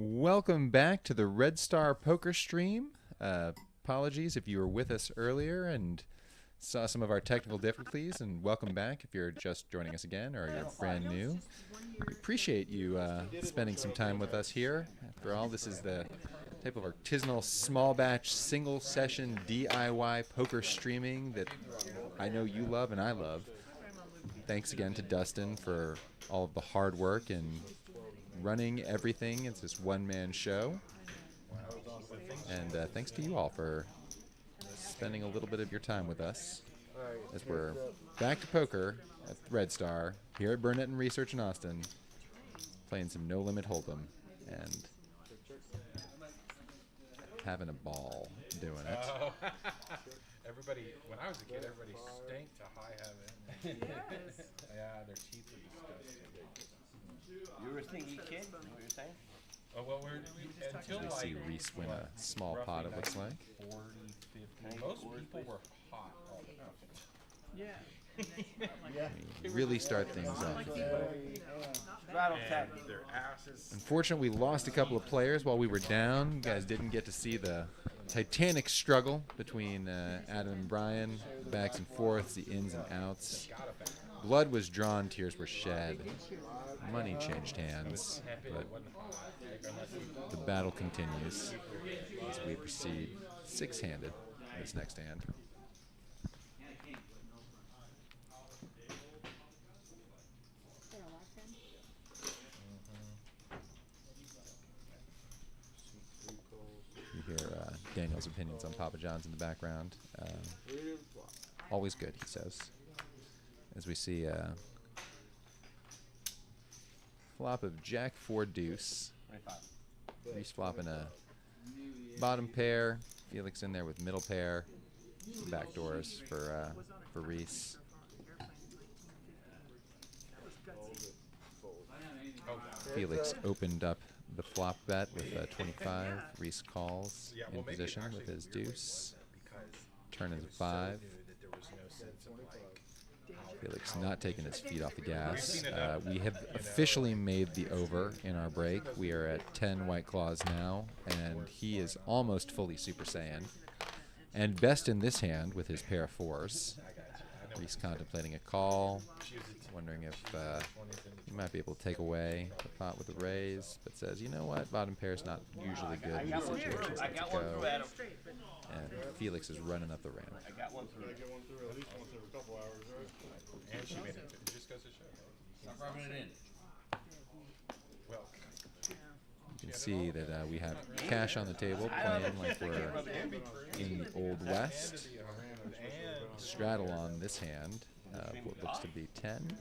Welcome back to the Red Star Poker Stream. Apologies if you were with us earlier and saw some of our technical difficulties, and welcome back if you're just joining us again or you're brand new. We appreciate you spending some time with us here. After all, this is the type of artisanal small batch single session DIY poker streaming that I know you love and I love. Thanks again to Dustin for all of the hard work and running everything. It's this one-man show. And thanks to you all for spending a little bit of your time with us as we're back to poker at Red Star here at Burnett and Research in Austin, playing some No Limit Hold'em and having a ball doing it. Everybody, when I was a kid, everybody stank to high heaven. Yes. Yeah, their teeth were disgusting. You were a stinky kid? What you were saying? Oh, well, until We see Reese win a small pot, it looks like. 40, 50. Most people were hot all the time. Yeah. We really start things off. Rattle tap. And their asses. Unfortunately, we lost a couple of players while we were down. You guys didn't get to see the titanic struggle between Adam and Brian, the backs and forths, the ins and outs. Blood was drawn, tears were shed. Money changed hands, but the battle continues as we proceed six-handed this next hand. You hear Daniel's opinions on Papa John's in the background. Always good, he says. As we see flop of Jack 4 deuce. 25. Reese flopping a bottom pair. Felix in there with middle pair. Back doors for Reese. Felix opened up the flop bet with 25. Reese calls in position with his deuce. Turn is 5. Felix not taking his feet off the gas. We have officially made the over in our break. We are at 10 White Claws now, and he is almost fully Super Saiyan. And best in this hand with his pair of 4s. Reese contemplating a call, wondering if he might be able to take away the pot with a raise, but says, you know what, bottom pair is not usually good in these situations. Let's go. And Felix is running up the ramp. I got one through. And she made it. It just goes to show. Stop rubbing it in. Well, You can see that we have cash on the table, playing like we're in the Old West. Straddle on this hand, what looks to be 10.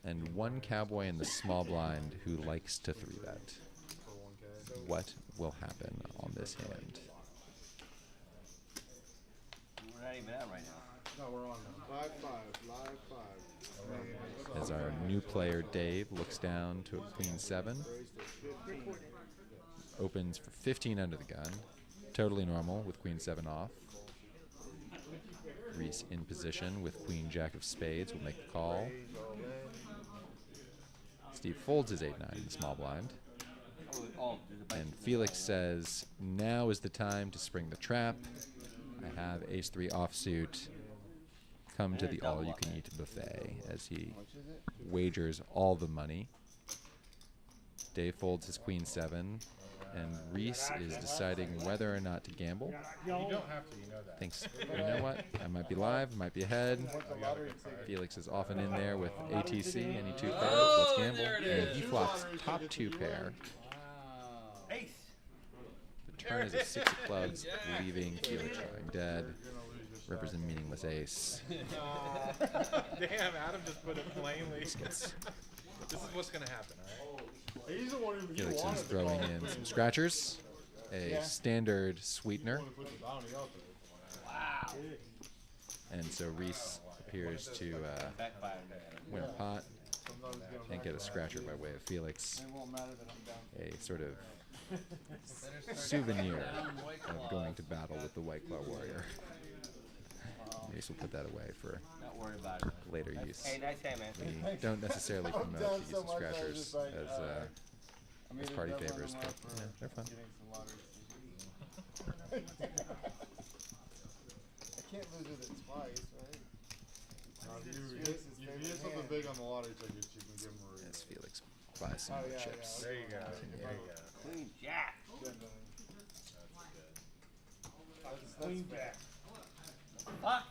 And one cowboy in the small blind who likes to 3-bet. What will happen on this hand? We're not even out right now. No, we're on now. Live 5. As our new player Dave looks down to a queen 7. Opens for 15 under the gun. Totally normal with queen 7 off. Reese in position with queen jack of spades will make the call. Steve folds his 8-9 in the small blind. And Felix says, now is the time to spring the trap. I have ace-3 offsuit. Come to the all-you-can-eat buffet as he wagers all the money. Dave folds his queen 7. And Reese is deciding whether or not to gamble. you don't have to, you know that. Thinks, you know what, I might be live, might be ahead. Felix is often in there with ATC, any 2 pairs, let's gamble. And he flops top 2 pair. Ace. The turn is a 6 of clubs, leaving Felix showing dead. Rivers a meaningless ace. Damn, Adam just put it plainly. This This is what's going to happen, all right? He's the one who Felix is throwing in some scratchers, a standard sweetener, Wow. and so Reese appears to Backfire. win a pot and get a scratcher by way of Felix. A sort of souvenir of going to battle with the White Claw Warrior. I guess we'll put that away for Not worried about it. later use. Hey, nice hand, man. We don't necessarily I'm promote down the use so of much, I was scratchers just like, as party favors, but yeah, they're fun. I can't lose with it twice, right? If you get something big on the lottery tickets, you can give them a As Felix buys some more chips. There you go. There you go. Queen Jack. Queen Jack. Fuck.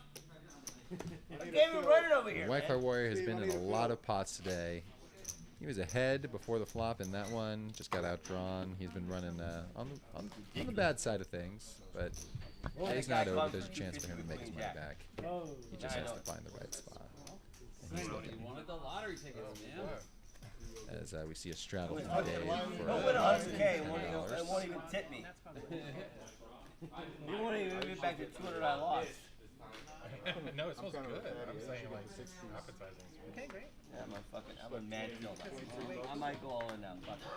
I can't even run it over here. Wi-Fi man. Warrior has been in a lot of pots today. He was ahead before the flop in that one. Just got outdrawn. He's been running on the bad side of things, but he's not over. There's a chance for him to make his money back. He just has to find the right spot. And he's looking. You wanted the lottery tickets, man. As we see a straddle from I'll Dave for win 100K and $100. won't even tip me. You won't even give me back the 200 I lost. No, it smells kind of good. a fatty. I'm saying I like should go appetizing. Okay, great. Yeah, I'm a mad field. I might go all in now. Fuck it.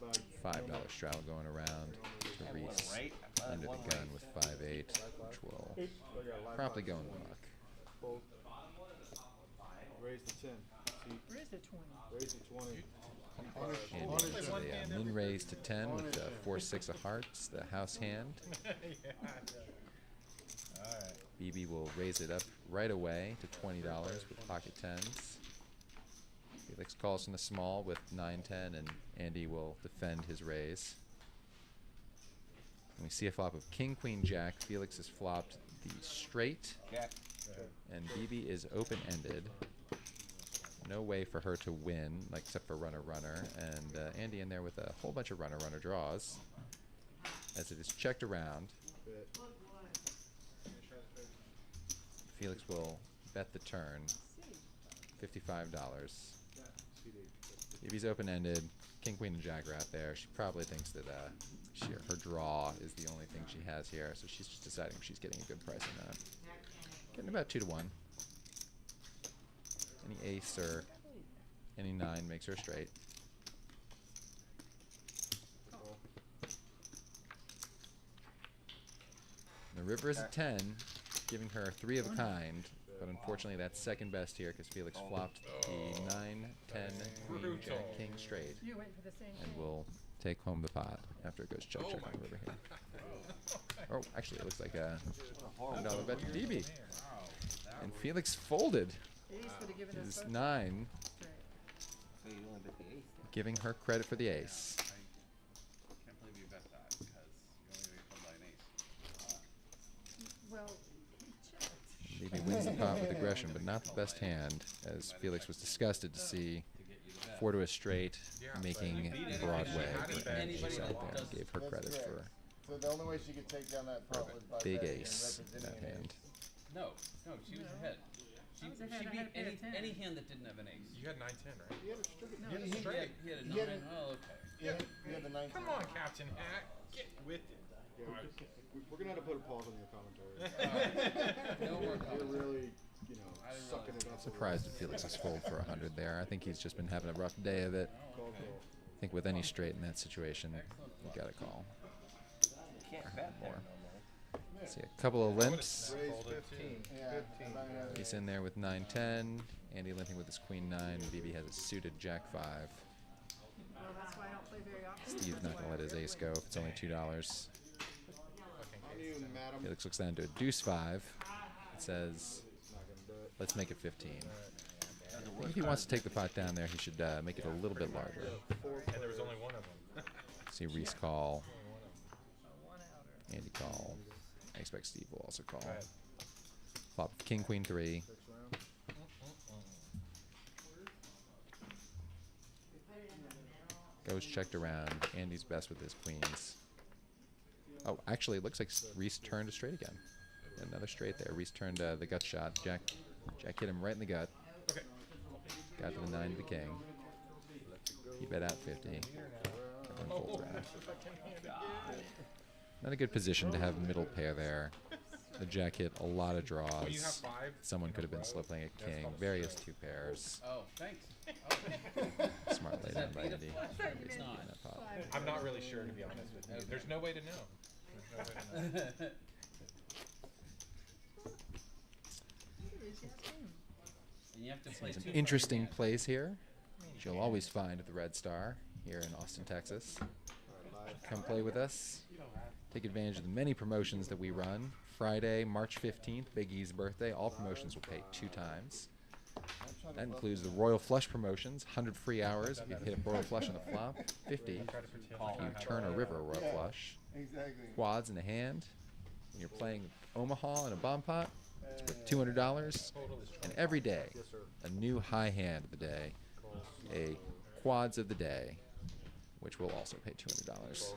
Let's go. $5 straddle going around to I won Reese a rate. I under won the gun rate. with 5-8, which will promptly go in the muck. Fold. Raise the 10. See, Where's the 20? raise the 20. And uses a min raise to 10 with the 4-6 of hearts, the house hand. Alright. BB will raise it up right away to $20 with pocket tens. Felix calls from the small with 9-10, and Andy will defend his raise. And we see a flop of King, Queen, Jack. Felix has flopped the straight, Jack. and BB is open-ended. No way for her to win, like except for runner, and Andy in there with a whole bunch of runner draws, as it is checked around. Felix will bet the turn, $55. If he's open-ended, King, Queen, and Jack are out there. She probably thinks that her draw is the only thing she has here, so she's just deciding if she's getting a good price or not. Getting about 2 to 1. Any ace or any 9 makes her straight. The river is a 10, giving her 3 of a kind, but unfortunately that's second best here because Felix flopped the 9, 10, Queen, Jack, King straight, You wait for the same and thing. will take home the pot after it goes chug chug on the river here. Oh, actually it looks like a $100 bet to DB. And Felix folded Ace would have given us his both 9, straight. So you only bet the 8. giving her credit for the ace. Can't believe you bet that because you only get by an ace. Well, he checked. BB wins the pot with aggression, but not the best hand, as Felix was disgusted to see 4 to a straight, making Broadway. And she sat there and gave her credit for So the only way she could take down that pot was by big betting and ace in that representing an hand. No, she was ahead. She was ahead, I beat had a pair of any 10. hand that didn't have an ace. You had 9-10, right? He had a straight. No, You had a he- straight. He had a He had 9. a- Oh, okay. He had the 19. Come on, Captain Hack. Get with it. We're gonna have to put a pause on your commentary. No more You're comments. really, I didn't sucking it up. Surprised at Felix's fold for 100 there. I think he's just been having a rough day of it. Call. I think with any straight in that situation, you gotta call. You can't bet More. there. See a couple of limps. Raise Folded 15. too. Yeah. 15. He's in there with 9-10. Andy limping with his Queen 9. BB has a suited Jack 5. Well, that's why I don't play very often. Steve's not gonna let his ace go if it's only $2. On you, madam. Felix looks down to a deuce 5. It says, Not gonna do it. let's make it 15. I think if he wants to take the pot down there, he should make it a little bit larger. And there was only one of them. See Reese call, A one-outer. Andy call. I expect Steve will also call. Go ahead. Flop King, Queen 3. Six round. Goes checked around. Andy's best with his queens. Oh, actually, it looks like Reese turned a straight again. Another straight there. Reese turned the gut shot. Jack hit him right in the gut. Okay. Got to the 9 to the king. He bet out 50. And folds around. Not a good position to have middle pair there. The Jack hit a lot of When you have draws. 5, Someone could have been slip playing a king. Various 2 pairs. Oh, thanks. Smart lay down by Andy. It's not. In that pot. I'm not really sure, to be honest with you. There's no way to know. There's no way to know. and you have to play It's an 2 interesting hands. place here, which you'll always find at the Red Star here in Austin, Texas. Come play with us. Take advantage of the many promotions that we run. Friday, March 15th, Big E's birthday. All promotions will pay 2 times. That includes the Royal Flush promotions, 100 free hours if you hit a Royal Flush on the flop, 50 if you turn a river Royal Flush, quads in the hand. When you're playing Omaha in a bomb pot, it's worth $200. And every day, a new high hand of the day, a quads of the day, which will also pay $200.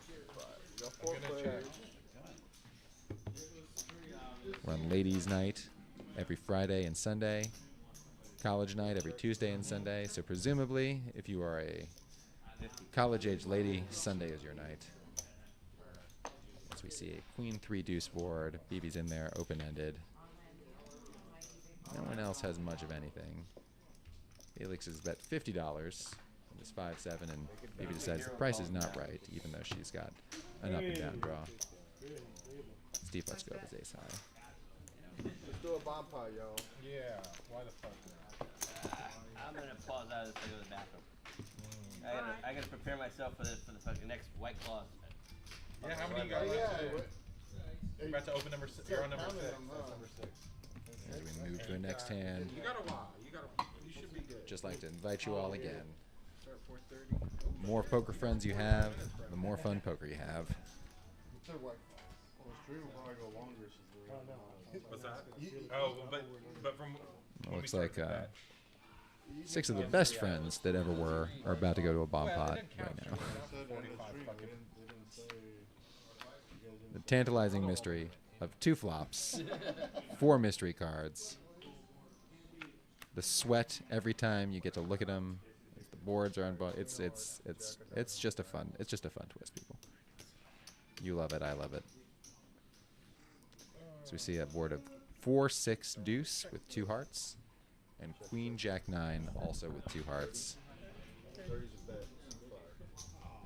We're on ladies' night every Friday and Sunday. College night every Tuesday and Sunday. So presumably, if you are a college-age lady, Sunday is your night. As we see a Queen 3 deuce board. BB's in there, open-ended. No one else has much of anything. Felix is bet $50. It's 5-7, and BB decides the price is not right, even though she's got an up and down draw. Steve lets go of his ace high. Let's do a bomb pot, yo. Yeah. Why the fuck not? I'm gonna pause out of this to go to the bathroom. I gotta prepare myself for the fucking next White Claws. Yeah, how many you got Hey, left? yeah, You're about to open number 6. You're on number 6. That's number 6. As we move to the next hand, You got a while. You should be good. just like to invite you all again. Start 4:30. The more poker friends you have, the more fun poker you have. Well, stream will probably go longer since we're What's that? Oh, but from It looks like 6 of the best friends that ever were are about to go to a bomb pot right now. The tantalizing mystery of 2 flops, 4 mystery cards. The sweat every time you get to look at them. The boards are on. It's just a fun. It's just a fun twist, people. You love it. I love it. So we see a board of 4-6 deuce with 2 hearts, and Queen Jack 9 also with 2 hearts.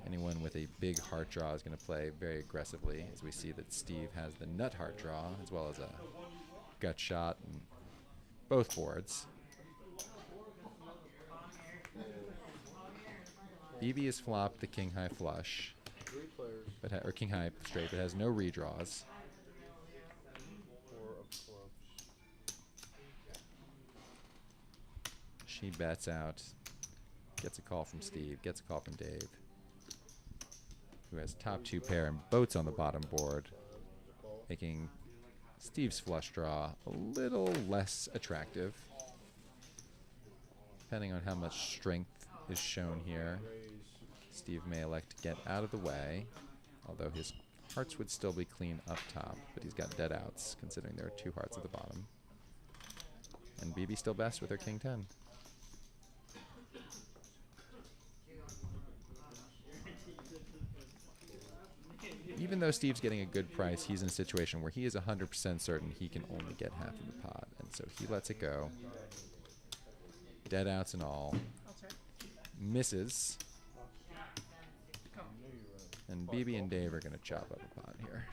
Anyone with a big heart draw is going to play very aggressively, as we see that Steve has the nut heart draw as well as a gut shot in both boards. BB has flopped the king high flush, but or king high straight, but has no redraws. She bets out, gets a call from Steve, gets a call from Dave, who has top 2 pair and boats on the bottom board, making Steve's flush draw a little less attractive, depending on how much strength is shown here. Steve may elect to get out of the way, although his hearts would still be clean up top, but he's got dead outs, considering there are 2 hearts at the bottom. And BB still best with her king 10. Even though Steve's getting a good price, he's in a situation where he is 100% certain he can only get half of the pot, and so he lets it go. Dead outs and all. I'll check. Misses. And BB and Dave are going to chop up a pot here.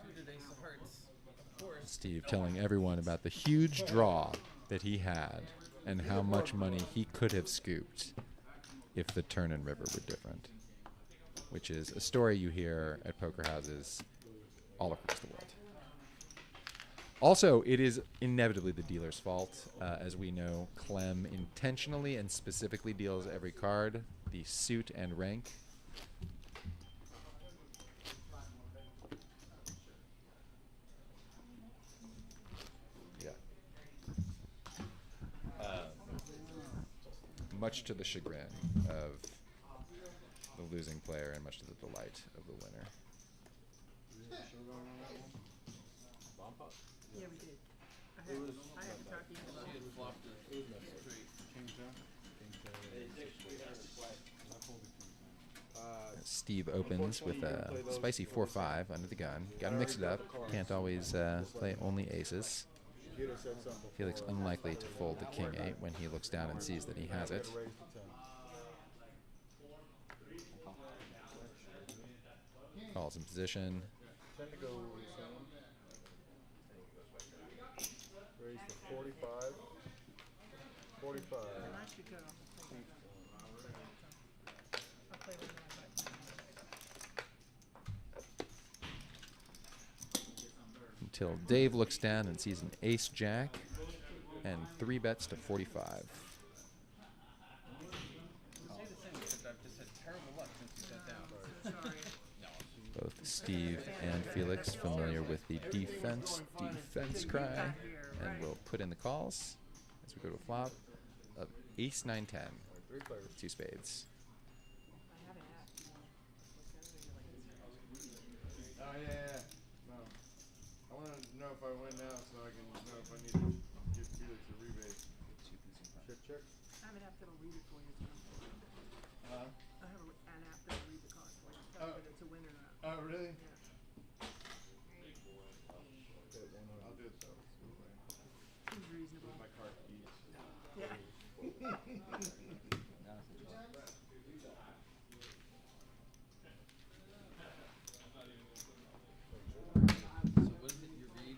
Suited ace of hearts. Of course. Steve telling everyone about the huge draw that he had and how much money he could have scooped if the turn and river were different, which is a story you hear at poker houses all across the world. Also, it is inevitably the dealer's fault. As we know, Clem intentionally and specifically deals every card, the suit and rank. Yeah. Much to the chagrin of the losing player and much to the delight of the winner. Yeah, we did. I had to talk to you about She it. had flopped a straight. Steve opens with a spicy 4-5 under the gun. Got to mix it up. Can't always play only aces. Felix unlikely to fold the king 8 when he looks down and sees that he has it. Calls in position. Tend to go some. Raise to 45. 45. And I should go. I'll play with my Until Dave looks down and sees an ace jack and 3 bets to 45. Say the same, except I've just had terrible luck since you sat down. sorry. Both Steve and Felix familiar with the defense cry, and we'll put in the calls as we go to a flop of ace 9-10. 2 spades. Oh, yeah. No. I want to know if I win now so I can know if I need to give Felix a rebate. Check. I have an app that'll read it for you. I have an app that'll read the card for you. Tell you whether it's a win or not. Oh, really? Yeah. I'll do it though. Seems reasonable. My card keys. Yeah. So what is it you read?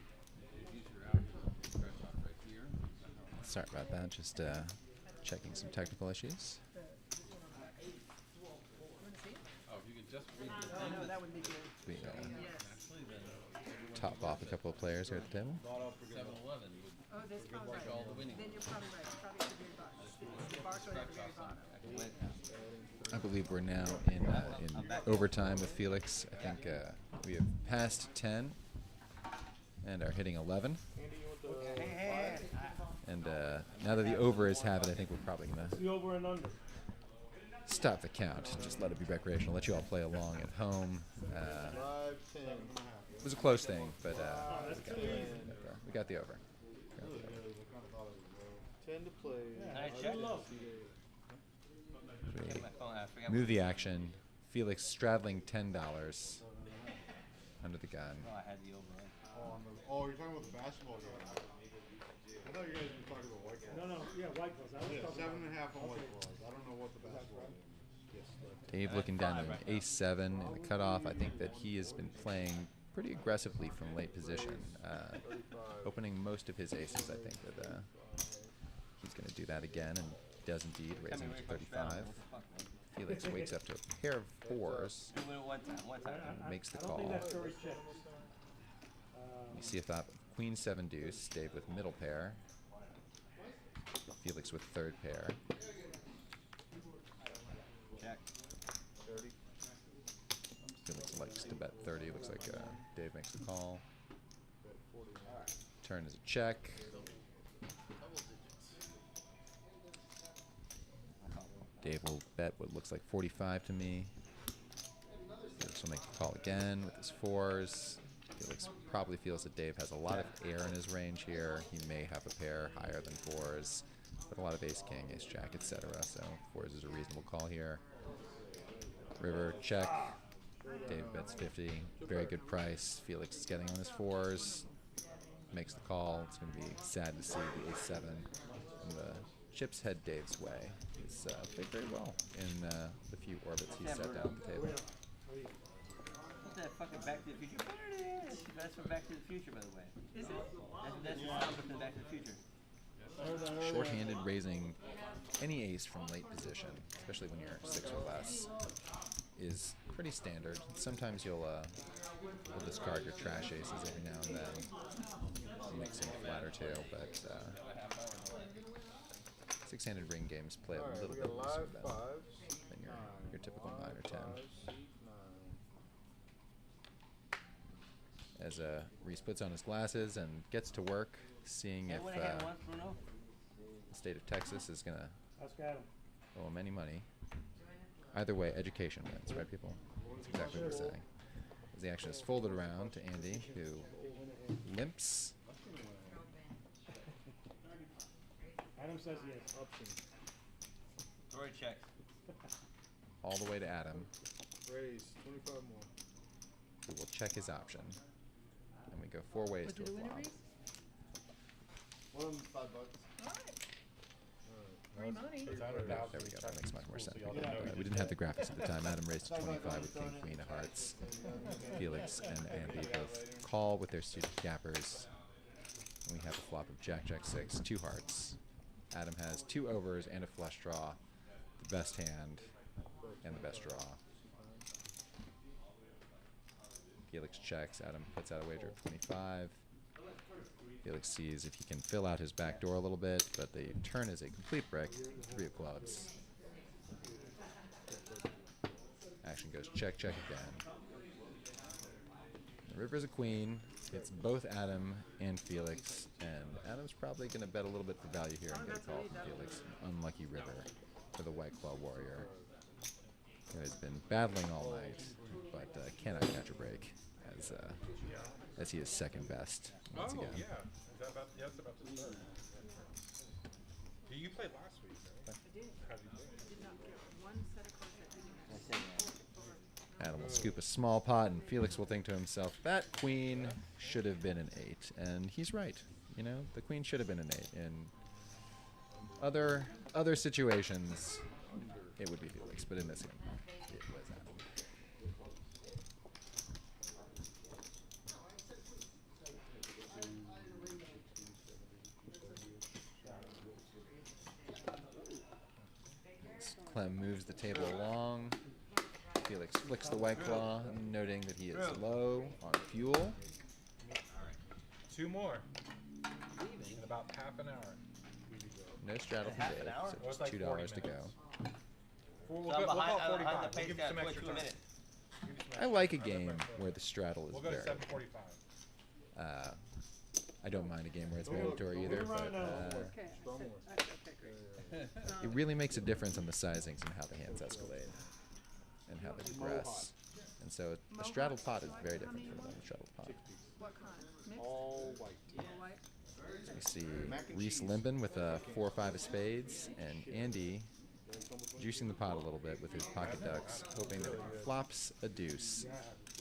Use your app to press on right here. Sorry about that, just checking some technical issues. Oh, if you could just read the Oh, thing. no, that would be good. We Yes. Actually, then top off a couple of players here at the table. 7-Eleven would Oh, that's probably right. all the winning. Then you're probably right. It's probably at the very bottom. It's the barcode at the very bottom. I believe we're now in overtime with Felix. I think we have passed 10 and are hitting 11. And now that the over is habit, I think we're probably going to The over and under. stop the count. Just let it be recreational. Let you all play along at home. 5-10. It was a close thing, but we got the over. Really? I kind of thought it was 10 to play. Nice check. We My phone, I forgot. move the action. Felix straddling $10 under the gun. Oh, I had the over. Oh, you're talking about the basketball game. I thought you guys were talking about white claws. No, yeah, white claws. I was Yeah, talking 7.5 on white claws. I don't know what the basketball game is. Yes, Dave looking down to an ace-7 in the cutoff. I think that he has been playing pretty aggressively from late position, opening most of his aces. I think that he's going to do that again, and does indeed, raising it to 35. Felix wakes up to a pair of 4s You win it one time. and makes the I don't think call. that's very check. We see a flop of Queen 7 deuce, Dave with middle pair, Felix with third pair. Check. 30. Felix likes to bet 30. Looks like Dave makes the call. Turn is a check. Dave will bet what looks like 45 to me. Felix will make the call again with his 4s. Felix probably feels that Dave has a lot of air in his range here. He may have a pair higher than 4s, but a lot of ace king, ace jack, etc. So 4s is a reasonable call here. River check. Dave bets 50. Very good price. Felix is getting on his 4s. Makes the call. It's going to be sad to see the ace 7 and the chips head Dave's way. He's played very well in the few orbits he's set down at the table. What's that fucking Back to the Future? That's from Back to the Future, by the way. Is it? That's the sound from Back to the Future. Short-handed raising any ace from late position, especially when you're 6 or less, is pretty standard. Sometimes you'll discard your trash aces every now and then, mixing a flat or two, but 6-handed ring games play a little bit looser than your typical 9 or 10. As Reese puts on his glasses and gets to work, seeing if Went ahead once, Bruno. the state of Texas is going to Ask Adam. owe him any money. Either way, education wins, right, people? That's exactly what we're saying. As the action is folded around to Andy, who limps. Adam says he has options. Roy checks. All the way to Adam, Raise 25 more. who will check his option. And we go 4 ways Was to it a a winner, flop. Reese? One of them $5. All right. Alright, free money. It's 100,000. There we go. That makes much more sense. So y'all don't know We didn't have the graphics at the time. Adam raised to 25 with King, Queen of Hearts. Felix and Andy both call with their suited gappers. And we have a flop of Jack, Jack 6, 2 hearts. Adam has 2 overs and a flush draw. The best hand and the best draw. Felix checks. Adam puts out a wager of 25. Felix sees if he can fill out his back door a little bit, but the turn is a complete brick. 3 of clubs. Action goes check, check again. The river's a queen. It's both Adam and Felix, and Adam's probably going to bet a little bit for value here and get a call from Felix. An unlucky river for the White Claw Warrior, who has been battling all night, but cannot catch a break as he is second best once Oh, again. yeah. Is that about, yeah, it's about to start. You played last week, right? I did. How'd you play? Did not get one set of cards that didn't That's it, Adam will scoop a small pot, and Felix will think to himself, that queen should have been an 8. And he's right. You know, the queen should have been an 8. In other situations, it would be Felix, but in this game, it was Adam. Clem moves the table along. Felix flicks the White Claw, noting that he is low on fuel. 2 more. In about half an hour. No straddle from Half an Dave, hour? so Well, it's just like $2 40 to go. We'll So I'm call behind, it I'm 45. behind the We'll pace give you guy some for extra 2 time. minutes. Give you some I extra like a time. game where the straddle is We'll go to variable. 7:45. I don't mind a game where it's mandatory either, but Okay, okay, great. it really makes a difference on the sizings and how the hands escalate and how they progress. And so a straddled pot is very different from a straddled pot. What kind? Mixed? All white. All white? We see Reese Limbin with a 4 or 5 of spades, and Andy juicing the pot a little bit with his pocket ducks, hoping that it flops a deuce.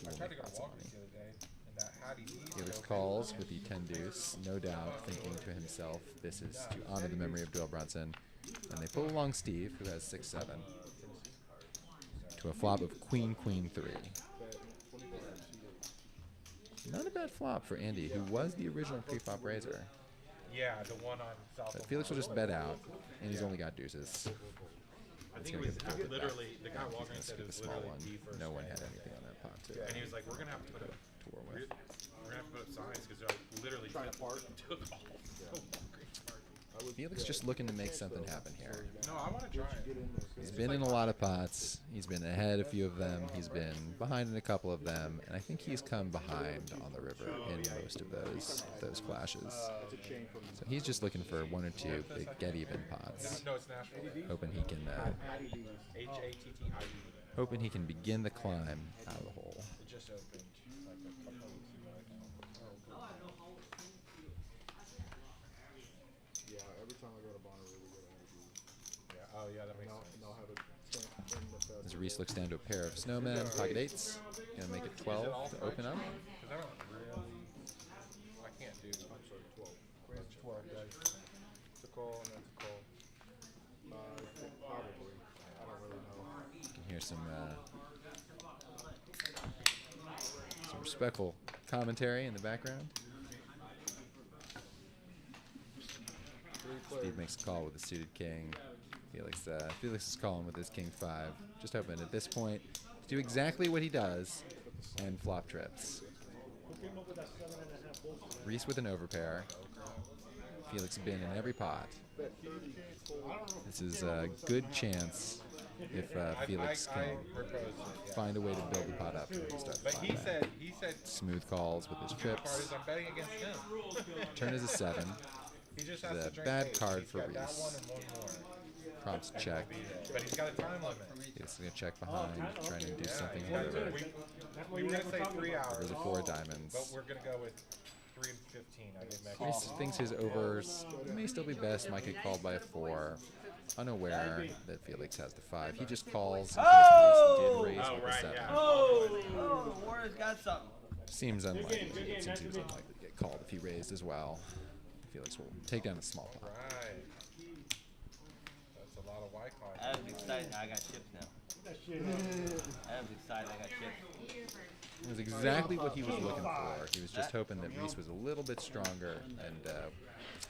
He I will tried to make go lots to of Walgreens money. the other day, and that Hattie D Felix calls with the 10 deuce, no doubt thinking to himself, this is to honor the memory of Doyle Brunson. And they pull along Steve, who has 6-7, to a flop of Queen, Queen 3. Not a bad flop for Andy, who was the original pre-flop raiser. Yeah, the one on South. But Felix will just bet out, and he's only got deuces. I It's think gonna it was get the literally the guy He's Walgreens gonna said scoop it a was small literally one. the first. No one had hand. anything on that pot too. And he was like, "We're gonna have to put up, to war we're with. gonna have to put up signs because they're like literally Trying to park. took all the Walgreens park." Felix just looking to make something happen here. No, I want to try it. He's been in a lot of pots. He's been ahead a few of them. He's been behind in a couple of them, and I think he's come behind on the river in most of those clashes. So he's just looking for 1 or 2 big get even pots, No, it's Nashville. hoping he can HATTID. hoping he can begin the climb out of the hole. It just opened like a couple weeks ago. Yeah, every time I go to Bonnaroo, we go to Energy. Yeah. Oh yeah, that makes And sense. I'll have a tent in the festival. As Reese looks down to a pair of snowmen, pocket 8s, gonna make it 12 to open up. Because I don't really, I can't do. I'm sorry, 12. That's 12 dice. It's a call and that's a call. I think probably. I don't really know. You can hear some respectful commentary in the background. Steve makes a call with the suited king. Felix is calling with his king 5. Just hoping at this point to do exactly what he does and flop trips. Who came up with that 7.5 bullshit? Reese with an overpair. Felix been in every pot. This is a good chance if Felix can proposed it, yeah. find a way to build the pot up. He starts But flying back. he said, Smooth calls with his part trips. is I'm betting against him. Turn is a 7. He just This has is to a drink bad 8. card He's for got that Reese. one and one more. Prompts check. But he's got a time limit. Felix is going to check behind, trying to do something Yeah, on the river. we were going to say 3 hours, Over the 4 diamonds. but we're going to go with 3 and 15. I give Max. Reese thinks his overs may still be best, might get called by a 4. Unaware that Felix has the 5. He just calls in case Reese did raise Oh, with the right, 7. yeah. Oh, Warriors got something. Seems unlikely. It seems he was unlikely to get called if he raised as well. Felix will take down a small pot. Right. lot of Y cards. Adam's excited. I got chips now. That shit. Adam's excited. I got chips. It was exactly what he was looking for. He was just hoping that Reese was a little bit stronger, and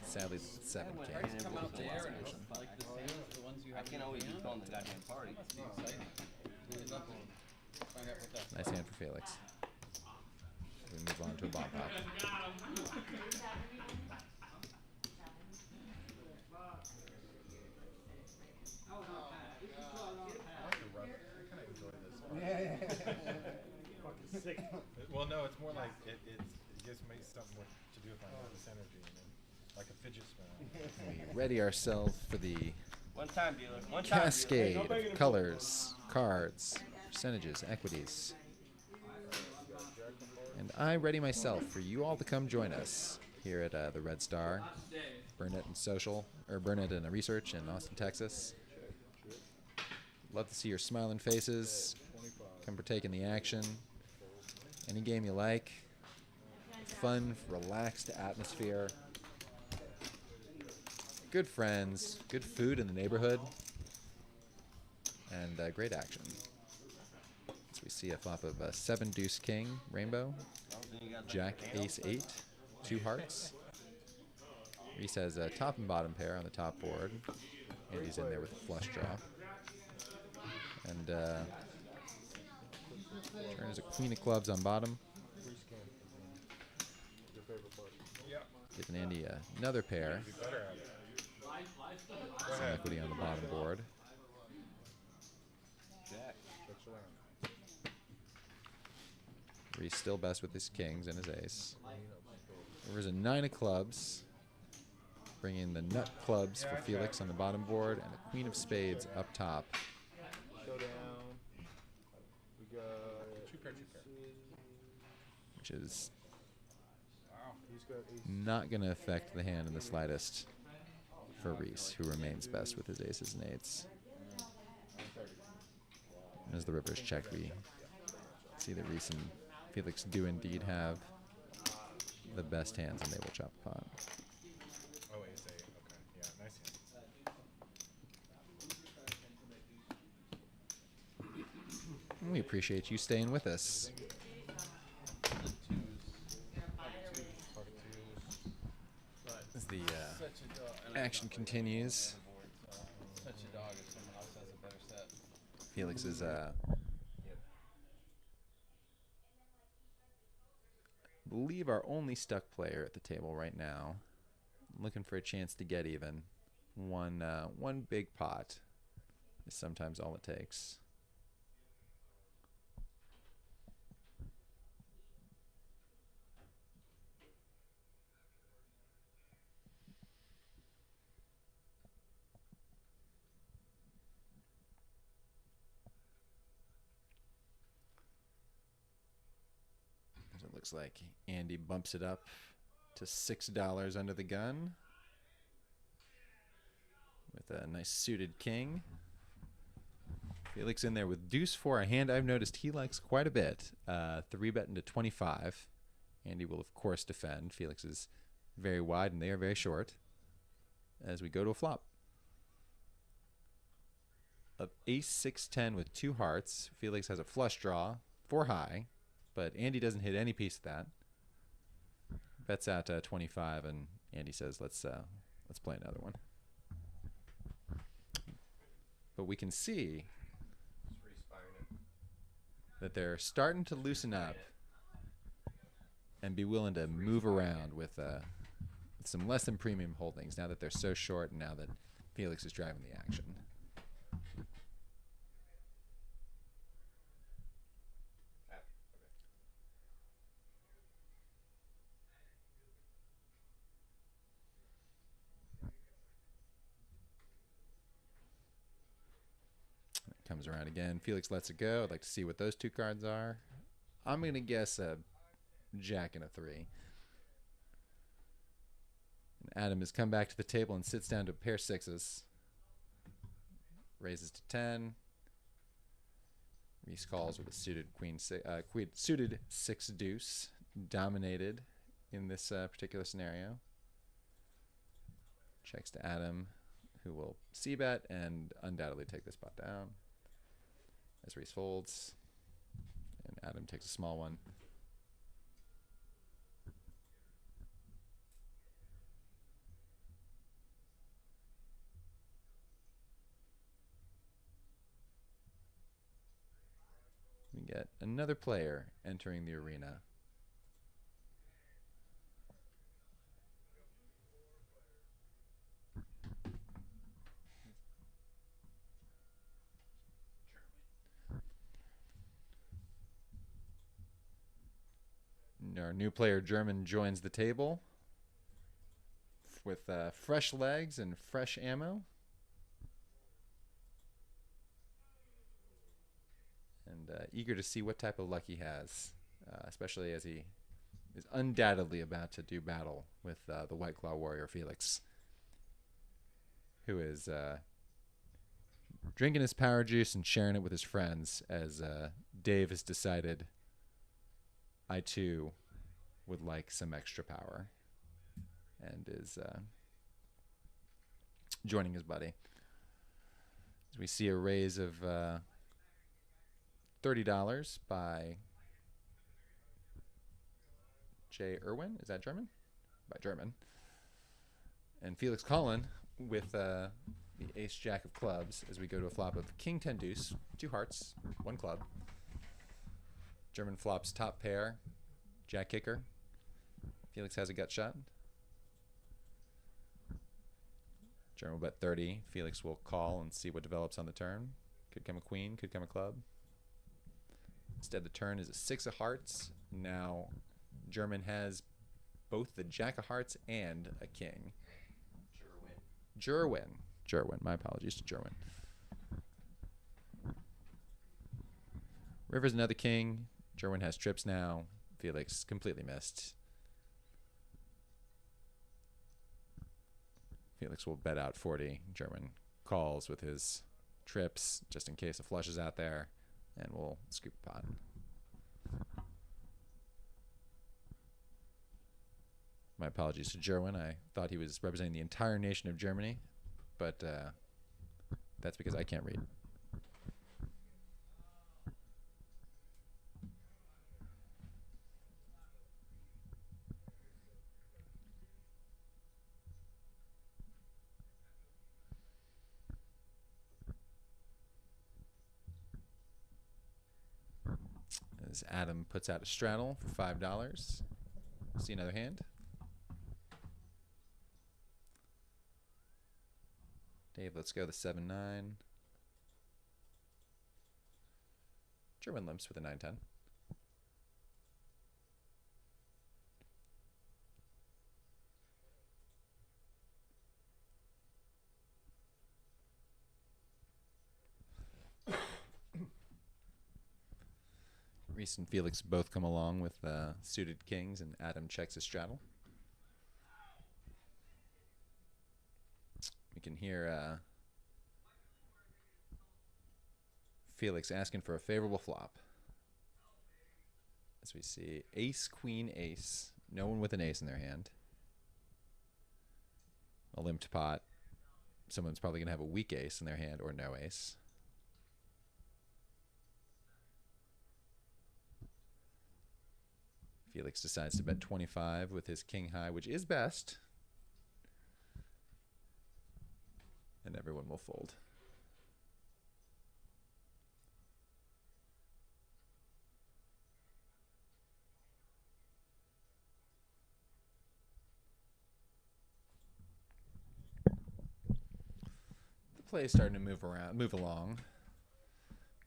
sadly, 7 Went came. ahead and put the Like action. the same, the ones you I have. can't always just go on the goddamn party. Exciting. Good luck. Find out what that. Nice hand for Felix. We move on to a bomb pop. Fucking sick. Well, no, it's more like it gives me something to do with my nervous energy, and then, like a fidget spinner. We ready ourselves for the One time, dealer. One time, cascade of colors, cards, percentages, equities. And I ready myself for you all to come join us here at the Red Star, Burnett and Burnett and Research in Austin, Texas. Love to see your smiling faces. Come partake in the action. Any game you like. Fun, relaxed atmosphere. Good friends, good food in the neighborhood, and great action. So we see a flop of 7 Deuce King Rainbow, Jack Ace 8, 2 hearts. Reese has a top and bottom pair on the top board. Andy's in there with a flush draw. And turn is a queen of clubs on bottom. Giving Andy another pair. Some equity on the bottom board. Reese still best with his kings and his ace. There's a 9 of clubs. Bringing the nut clubs for Felix on the bottom board and a queen of spades up top. Showdown. We got Two pair. Which is he's got ace. not going to affect the hand in the slightest for Reese, who remains best with his aces and eights. As the river's checked, we see that Reese and Felix do indeed have the best hands, and they will chop a pot. Oh, ace 8. Okay. Yeah, nice hand. We appreciate you staying with us. As the action continues, Such a dog if someone else has a better set. Felix is I believe our only stuck player at the table right now. Looking for a chance to get even. One big pot is sometimes all it takes. It looks like Andy bumps it up to $6 under the gun with a nice suited king. Felix in there with deuce 4, a hand I've noticed he likes quite a bit. 3-betting to 25. Andy will of course defend. Felix is very wide and they are very short. As we go to a flop of ace 6-10 with 2 hearts. Felix has a flush draw, 4 high. But Andy doesn't hit any piece of that. Bets out 25, and Andy says, "Let's play another one." But we can see that they're starting to loosen up and be willing to move around with some less than premium holdings now that they're so short and now that Felix is driving the action. Comes around again. Felix lets it go. I'd like to see what those 2 cards are. I'm going to guess a jack and a 3. And Adam has come back to the table and sits down to a pair 6s. Raises to 10. Reese calls with a suited suited 6 deuce. Dominated in this particular scenario. Checks to Adam, who will c-bet and undoubtedly take this pot down as Reese folds, and Adam takes a small one. We get another player entering the arena. Our new player, German, joins the table with fresh legs and fresh ammo. And eager to see what type of luck he has, especially as he is undoubtedly about to do battle with the White Claw warrior Felix, who is drinking his power juice and sharing it with his friends as Dave has decided I too would like some extra power, and is joining his buddy. As we see a raise of $30 by J. Irwin. Is that German? By German. And Felix Collin with the ace jack of clubs as we go to a flop of king 10 deuce, 2 hearts, 1 club. German flops top pair, jack kicker. Felix has a gut shot. German will bet 30. Felix will call and see what develops on the turn. Could come a queen, could come a club. Instead, the turn is a 6 of hearts. Now, German has both the jack of hearts and a king. Jerwin. My apologies to Jerwin. River's another king. Jerwin has trips now. Felix completely missed. Felix will bet out 40. German calls with his trips just in case a flush is out there, and we'll scoop a pot. My apologies to Jerwin. I thought he was representing the entire nation of Germany, but that's because I can't read. As Adam puts out a straddle for $5. See another hand. Dave, let's go the 7-9. German limps with a 9-10. Reese and Felix both come along with suited kings, and Adam checks his straddle. We can hear Felix asking for a favorable flop. As we see ace, queen, ace. No one with an ace in their hand. A limped pot. Someone's probably going to have a weak ace in their hand or no ace. Felix decides to bet 25 with his king high, which is best. And everyone will fold. The play is starting to move along.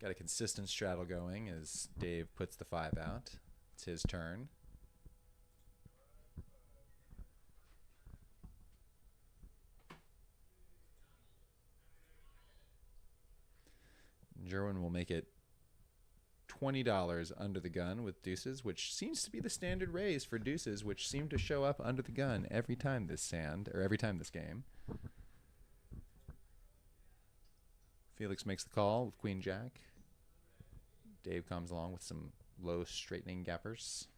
Got a consistent straddle going as Dave puts the 5 out. It's his turn. Jerwin will make it $20 under the gun with deuces, which seems to be the standard raise for deuces, which seem to show up under the gun every time this game. Felix makes the call with queen jack. Dave comes along with some low straightening gappers.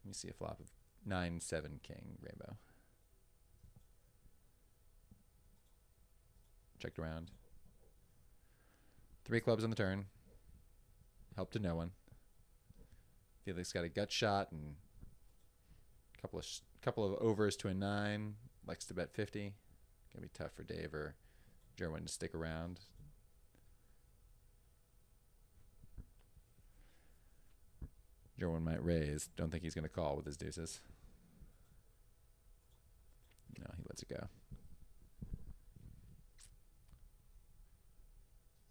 Let me see a flop of 9-7 king rainbow. checked around. 3 clubs on the turn. Help to no one. Felix got a gut shot and couple of overs to a 9. Likes to bet 50. Gonna be tough for Dave or Jerwin to stick around. Jerwin might raise. Don't think he's gonna call with his deuces. No, he lets it go.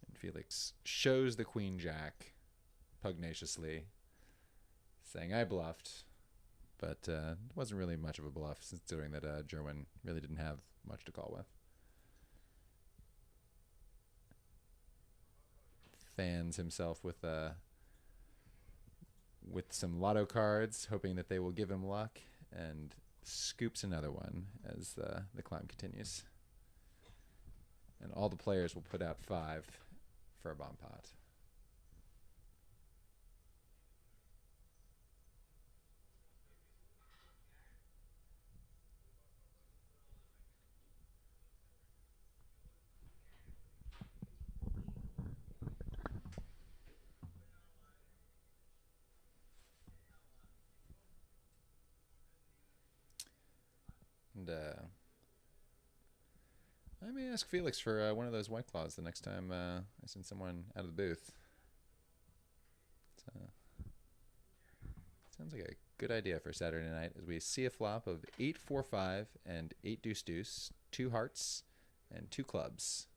And Felix shows the queen jack pugnaciously, saying, I bluffed. But it wasn't really much of a bluff, considering that Jerwin really didn't have much to call with. Fans himself with some lotto cards, hoping that they will give him luck, and scoops another one as the climb continues. And all the players will put out 5 for a bomb pot. And I may ask Felix for one of those White Claws the next time I send someone out of the booth. Sounds like a good idea for Saturday night as we see a flop of 8-4-5 and 8 deuce-deuce, 2 hearts, and 2 clubs.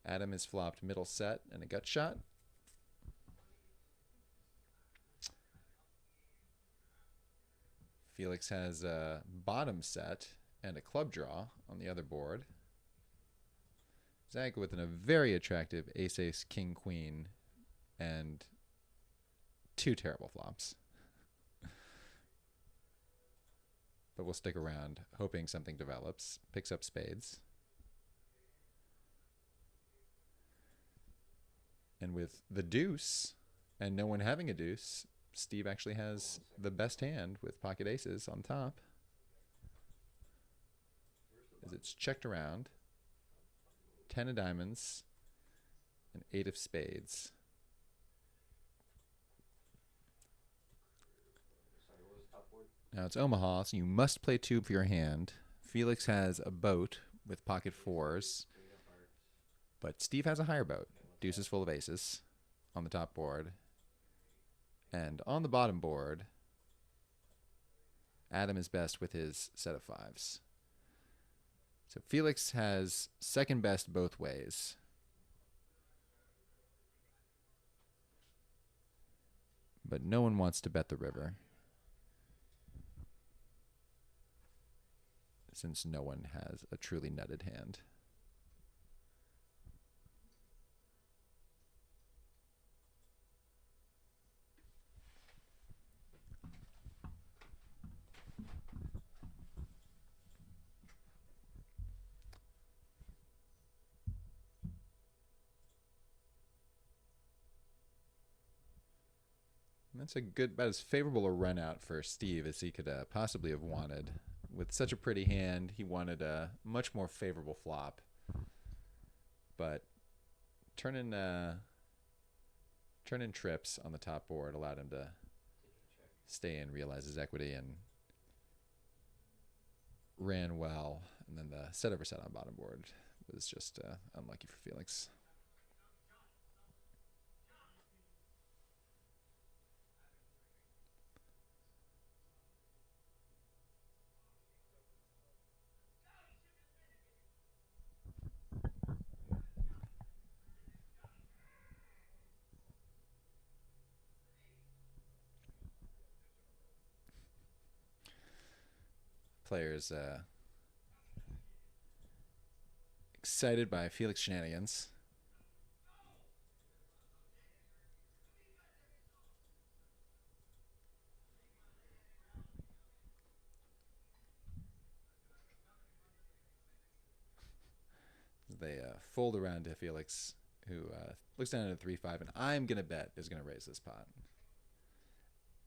Adam is flopped middle set and a gut shot. Felix has a bottom set and a club draw on the other board. Zach with a very attractive ace, king, queen, and 2 terrible flops. But we'll stick around, hoping something develops. Picks up spades. And with the deuce, and no one having a deuce, Steve actually has the best hand with pocket aces on top. As it's checked around. 10 of diamonds and 8 of spades. Now it's Omaha, so you must play 2 for your hand. Felix has a boat with pocket 4s. But Steve has a higher boat. Deuces full of aces on the top board. And on the bottom board, Adam is best with his set of 5s. So Felix has second best both ways. But no one wants to bet the river, since no one has a truly nutted hand. That's about as favorable a run out for Steve as he could possibly have wanted. With such a pretty hand, he wanted a much more favorable flop. But turning trips on the top board allowed him to stay in, realize his equity, and ran well. And then the set over set on bottom board was just unlucky for Felix. Players excited by Felix shenanigans. They fold around to Felix, who looks down at a 3-5, and I'm going to bet is going to raise this pot.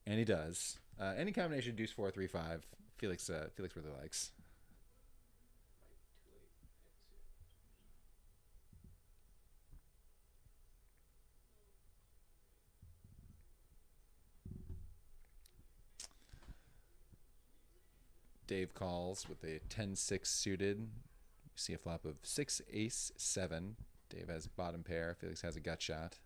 And he does. Any combination deuce 4, 3, 5, Felix really likes. Dave calls with a 10-6 suited. You see a flop of 6 ace 7. Dave has bottom pair. Felix has a gut shot.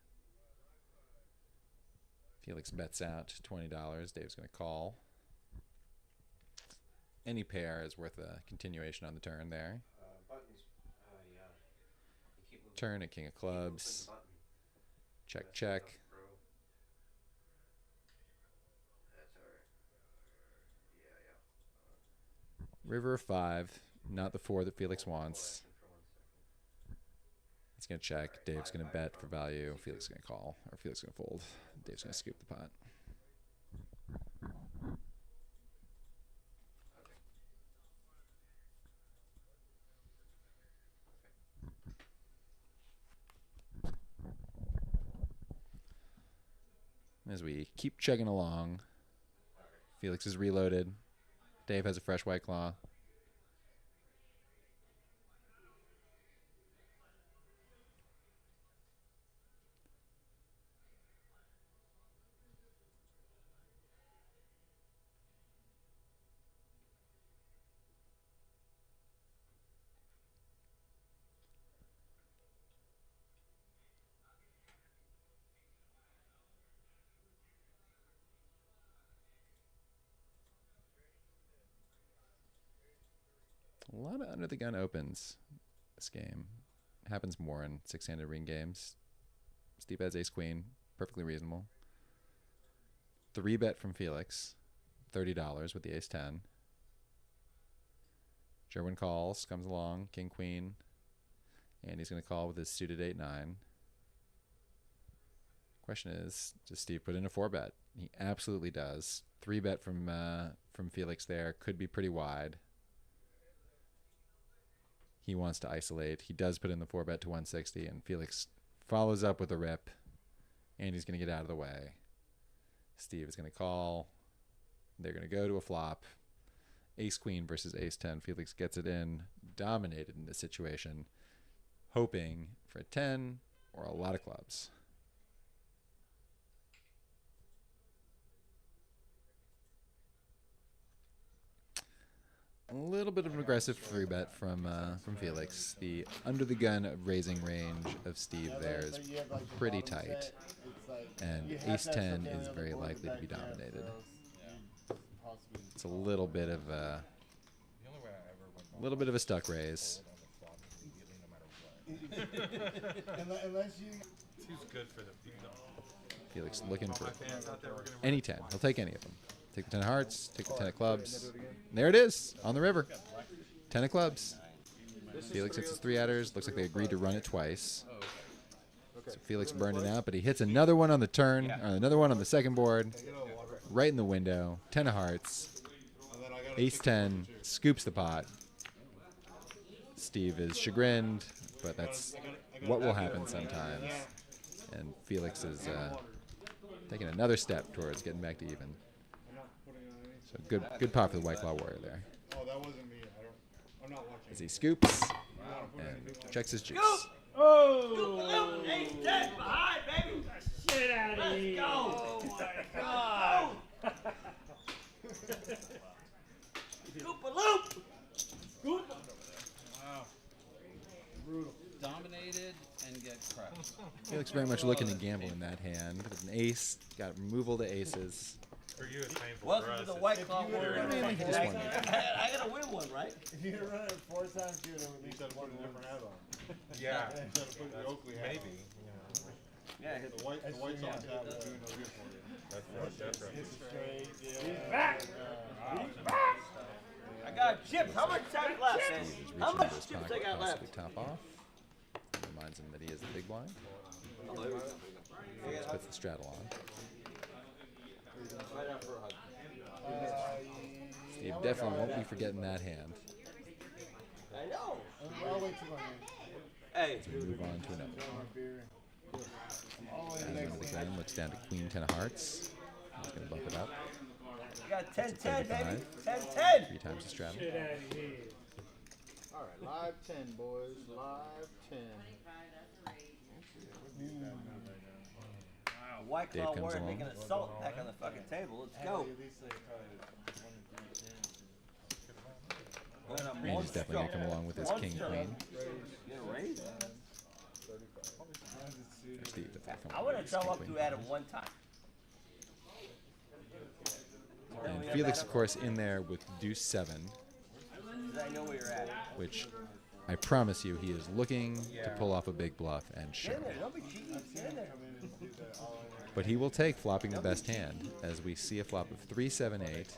Felix bets out $20. Dave's going to call. Any pair is worth a continuation on the turn there. Buttons. Yeah. You keep moving. Turn at king of clubs. Check, check. That's alright. Yeah. River of 5. Not the 4 that Felix wants. He's going to check. Dave's going to bet for value. Felix is going to call. Or Felix is going to fold. Dave's going to scoop the pot. As we keep chugging along, Felix is reloaded. Dave has a fresh White Claw. A lot of under the gun opens this game. Happens more in 6-handed ring games. Steve has ace queen, perfectly reasonable. 3-bet from Felix, $30 with the ace 10. Jerwin calls, comes along, king queen, and he's going to call with his suited 8-9. Question is, does Steve put in a 4-bet? He absolutely does. 3-bet from Felix there could be pretty wide. He wants to isolate. He does put in the 4-bet to 160, and Felix follows up with a rip, and he's going to get out of the way. Steve is going to call. They're going to go to a flop. Ace-queen versus ace-10. Felix gets it in, dominated in this situation, hoping for a 10 or a lot of clubs. A little bit of an aggressive 3-bet from Felix. The under-the-gun raising range of Steve there is pretty tight, and ace-10 is very likely to be dominated. It's a little bit of a stuck raise. Unless you. Too good for the people. Felix looking for any 10. He'll take any of them. Take the 10 of hearts, take the 10 of clubs. There it is, on the river. 10 of clubs. Felix hits his 3-outers. Looks like they agreed to run it twice. So Felix burned it out, but he hits another one on the turn, or another one on the second board, right in the window. 10 of hearts. Ace-10, scoops the pot. Steve is chagrined, but that's what will happen sometimes. And Felix is taking another step towards getting back to even. So good pot for the White Claw Warrior there. Oh, that wasn't me. I'm not watching. As he scoops and checks his juice. Oh! Ace 10 behind, baby! Shit out of here! Let's go! Oh my God! Scoop a loop! Wow. Brutal. Dominated and get crushed. Felix very much looking to gamble in that hand. With an ace, got removal to aces. For you, it's painful. Welcome for us, to the it's- White Claw Warrior. I mean, he just won. I gotta win one, right? If you run it 4 times, you would at least have one different hat on. Yeah. Instead of putting the Oakley hat Maybe. on. Yeah, The white Sox hat would do no good for you. That's right. It's straight. He's back! He's back! I got chips. How much time left, man? Steve is How reaching much into his chips I pocket, got left? possibly top off. Reminds him that he is the big blind. Felix puts the straddle on. Steve definitely won't be forgetting that hand. I know. I'll wait till Hey. So we move on to another. And under the gun, looks down to queen 10 of hearts. He's going to bump it up. You got 10-10, baby. 35. 10-10. 3 times the straddle. Shit out of here. Alright, live 10, boys. Live 10. White Dave Claw comes Warrior along. making a salt back on the fucking table. Let's go. Andy's definitely going to come along with his king queen. Get a raise? Or Steve definitely come I along want with to his tell king up queen. to Adam one time. And Felix, of course, in there with deuce 7, I know where you're at. which I promise you he is looking to pull off a big bluff and show. Get in there. Don't be cheating. Get in there. But he will take flopping the best hand, as we see a flop of 3, 7, 8.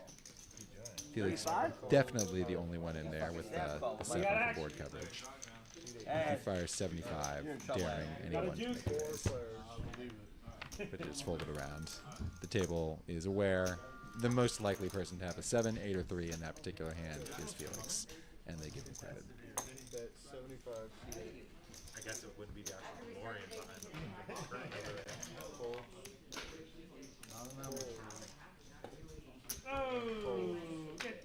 Felix definitely the only one in there with the 7 for board coverage. He fires 75, daring anyone to make a raise. But it's folded around. The table is aware. The most likely person to have a 7, 8, or 3 in that particular hand is Felix, and they give him credit. Bet 75. I guess it wouldn't be the actual DeLorean behind the Fold. Oh, get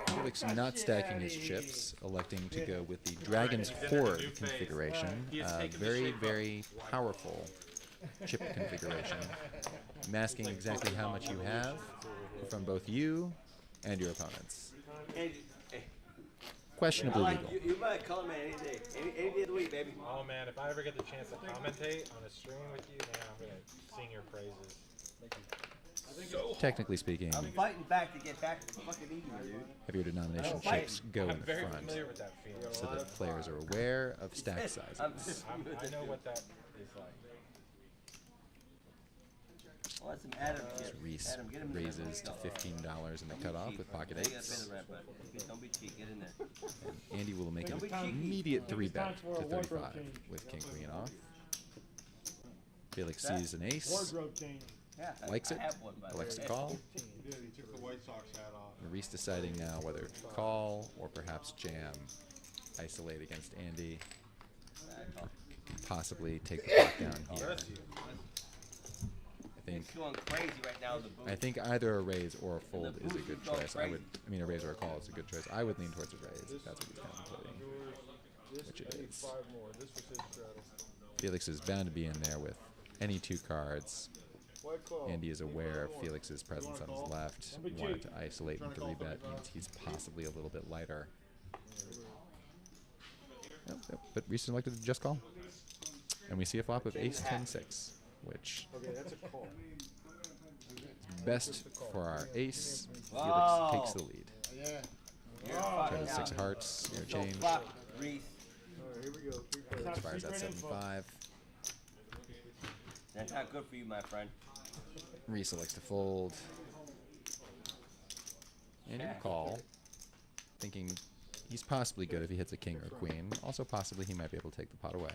Felix not stacking his chips, electing to go with the Dragon's Horde configuration. Very, very powerful chip configuration, masking exactly how much you have from both you and your opponents. Questionably legal. You buy a color man any day. Any day of the week, baby. Oh man, if I ever get the chance to commentate on a stream with you, man, I'm gonna sing your praises. Technically speaking, I'm fighting back to get back to fucking even, dude. have your denomination chips go in I'm the very front familiar with that feeling. so that players are aware of stack I'm sizes. I know what that is like. Oh, that's some Adam shit. Reese Adam, get him raises to $15 in the cutoff with pocket You gotta pay eights. the rent, but don't be cheap. Get in there. Andy will make an Don't be cheeky. immediate 3 bet It's time to for a wardrobe 35 change. with king queen off. Felix sees an ace, wardrobe change. Yeah, likes I it, have one, by the way. elects to call. He did. He took the White Sox hat off. And Reese deciding now whether to call or perhaps jam, isolate against Andy, possibly take the clock down here. It's going crazy right now in the booth. I think either a raise or a fold is a booth good is going choice. I mean, a raise or a call is a good choice. I would lean towards a raise if that's what he's contemplating. This, Which it I need is. 5 more. This was his straddle. Felix is bound to be in there with any 2 cards. White claw. Andy is aware of Felix's presence on his left. Wanted to isolate and 3 bet means he's possibly a little bit lighter. Yep, but Reese elected to just call. And we see a flop of ace 10-6, which Okay, that's a call. is best for our ace. Wow. Felix takes the lead. Yeah. You're Try fucking the 6 out. hearts, no So change. fuck, Reese. Alright, here we go. 3 cards. Top Fires at secret info. 75. That's not good for you, my friend. Reese elects to fold. And he'll call, thinking he's possibly good if he hits a king or queen. Also, possibly he might be able to take the pot away.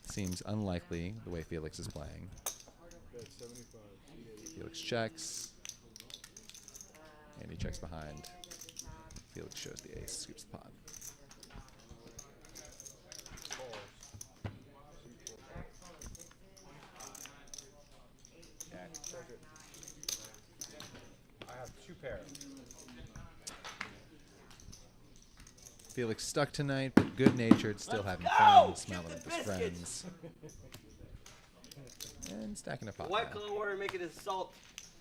Seems unlikely the way Felix is playing. Bet 75. Felix checks. And he checks behind. Felix shows the ace, scoops the pot. I have 2 pairs. Felix stuck tonight, but good-natured, still having fun, smiling with his friends. And stacking a pot White now, collar water making it salt.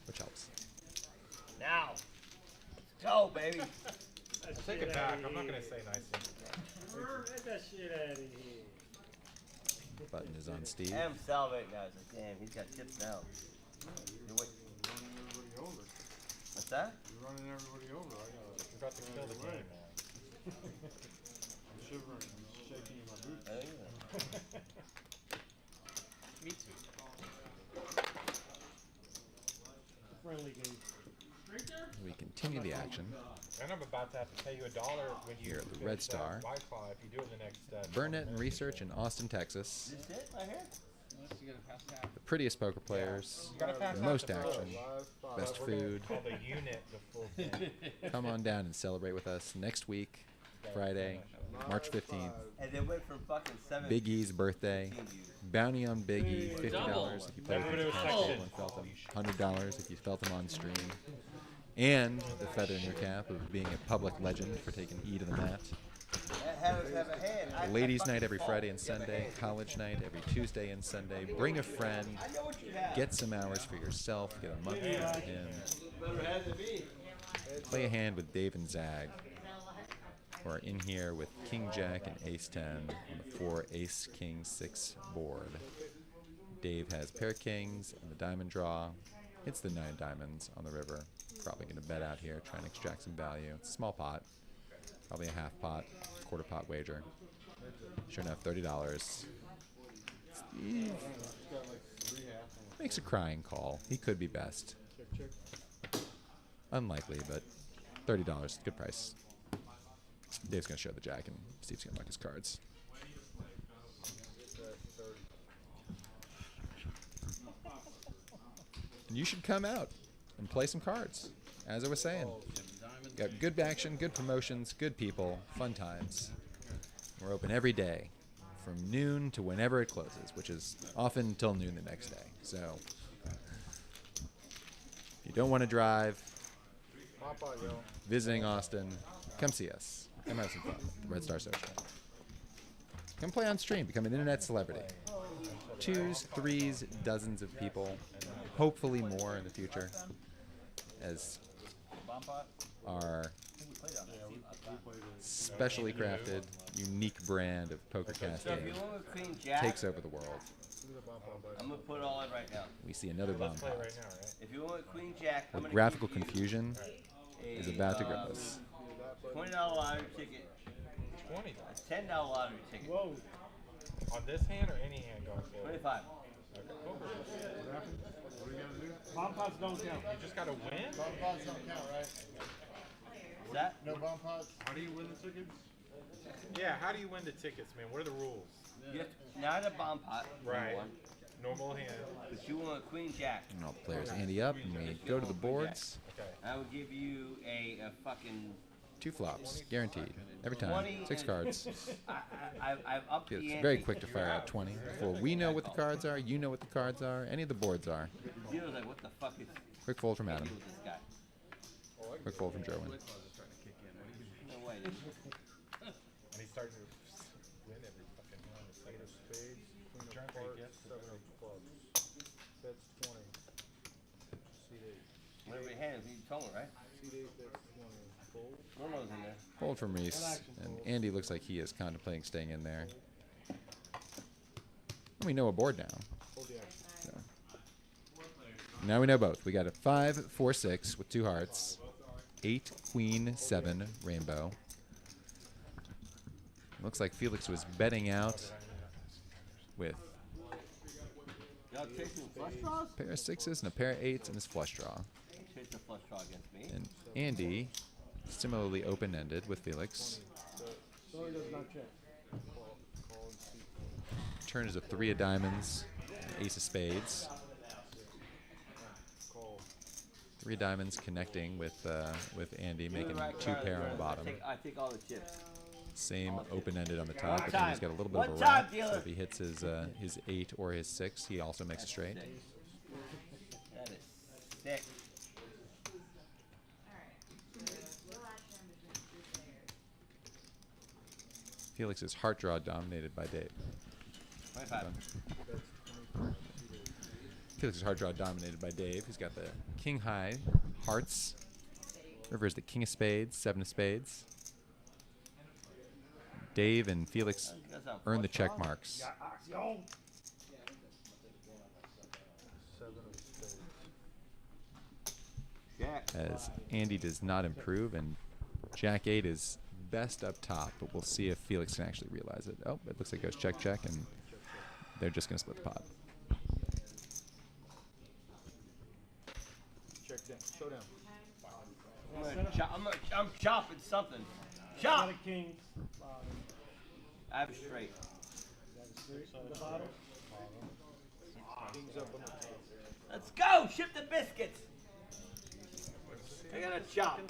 which helps. Now. Let's go, baby. Take it back. I'm not gonna say nice things. Get that shit out of here. Button is on Steve. I'm salivating now. It's like, damn, he's got chips now. You're running everybody over. What's that? You're running everybody over. You're about to kill the game, man. I'm shivering. I'm shaking in my boots. Oh, yeah. Me too. Friendly game. We continue the action. And I'm about to have to pay you $1 when you Here at the finish Red that Star. Wi-Fi if you do it in the next. Burnett and Research in Austin, Texas. This it right here? You gotta pass that. The prettiest poker players, You gotta pass the out most the action, Live 5. best We're gonna food. call the unit the full thing. Come on down and celebrate with us next week, Friday, March 15th. And they went from fucking 7 Big E's birthday. Bounty on Big E, $50 if you play with him. Everyone felt him. $100 if you felt him on stream. And the feather in your cap of being a public legend for taking E to the mat. Have a hand. Ladies' night fucking every fall. Friday and You have a Sunday. hand. College night every Tuesday and Sunday. Bring a friend. I know what you have. Get some hours for yourself. Get a month into him. Better have than me. play a hand with Dave and Zag, who are in here with King Jack and Ace 10 on the 4 Ace King 6 board. Dave has pair kings and the diamond draw. Hits the 9 diamonds on the river. Probably going to bet out here, trying to extract some value. It's a small pot, probably a half pot, quarter pot wager. Sure enough, $30. Steve makes a crying call. He could be best. Unlikely, but $30, good price. Dave's going to show the jack, and Steve's going to mark his cards. And you should come out and play some cards, as I was saying. Got good action, good promotions, good people, fun times. We're open every day from noon to whenever it closes, which is often till noon the next day. So if you don't want to drive, visiting Austin, come see us. Come have some fun. Red Star Social. Come play on stream. Become an internet celebrity. 2s, 3s, dozens of people. Hopefully more in the future. As our specially crafted, unique brand of poker casting takes over the world. I'm gonna put it all in right now. We see another bomb pot. If you want Queen Jack, I'm The gonna graphical give you confusion is about to grip us. $20 lottery ticket. 20. A $10 lottery ticket. Whoa. On this hand or any hand going forward? 25. Bomb pots don't count. You just gotta win? Bomb pots don't count, right? Is that? No bomb pots? How do you win the tickets? Yeah, how do you win the tickets, man? What are the rules? You have to, not a bomb pot. Right. One, Normal hand. but you want a Queen Jack. And all the players ante up, and we go to the boards. Okay. I will give you a fucking 2 flops, guaranteed. Every time. 20 6 and- cards. I've upped the It's ante. very quick to fire out 20 before we know what the cards are, you know what the cards are, any of the boards are. Dealer's like, what the fuck is Quick fold from deal Adam. with this guy? Quick fold from Jerwin. No way. And he's starting to win every fucking hand. It's like Eight of spades, queen of Drunk hearts, yes. 7 of clubs. That's 20. Seat 8. Whatever your hand is, you told me, right? Seat 8, that's 20. Fold. Normo's in there. Fold from Reese. And Andy looks like he is contemplating staying in there. And we know a board now. Hold the action. So. Now we know both. We got a 5, 4, 6 with 2 hearts. 8, queen, 7, rainbow. Looks like Felix was betting out with Y'all chasing flush draws? a pair of 6s and a pair of 8s and his flush draw. Chase a flush draw against me. And Andy, similarly open-ended with Felix. Sorry, does not check. Call and seat. Turn is a 3 of diamonds, ace of spades. Call. 3 of diamonds connecting with Andy, Give me making the right 2 card, pair on sir. the bottom. I take all the chips. Same open-ended on the top, but One then he's got a little bit of a time. One time, wrap. So dealer. if he hits his 8 or his 6, he also makes a straight. That is sick. Felix is heart draw dominated by Dave. 25. Felix is heart draw dominated by Dave. He's got the king high hearts. River is the king of spades, 7 of spades. Dave and Felix That's not earn the flush check draw. marks. Yo. 7 of spades. Jack. As Andy does not improve, and Jack 8 is best up top, but we'll see if Felix can actually realize it. Oh, it looks like it goes check, check, and they're just going to split the pot. Check down. Showdown. I'm chopping something. Lot Chop! of kings. I have a straight. The bottom. Kings up on the top. Let's go! Ship the biscuits! I got a chop.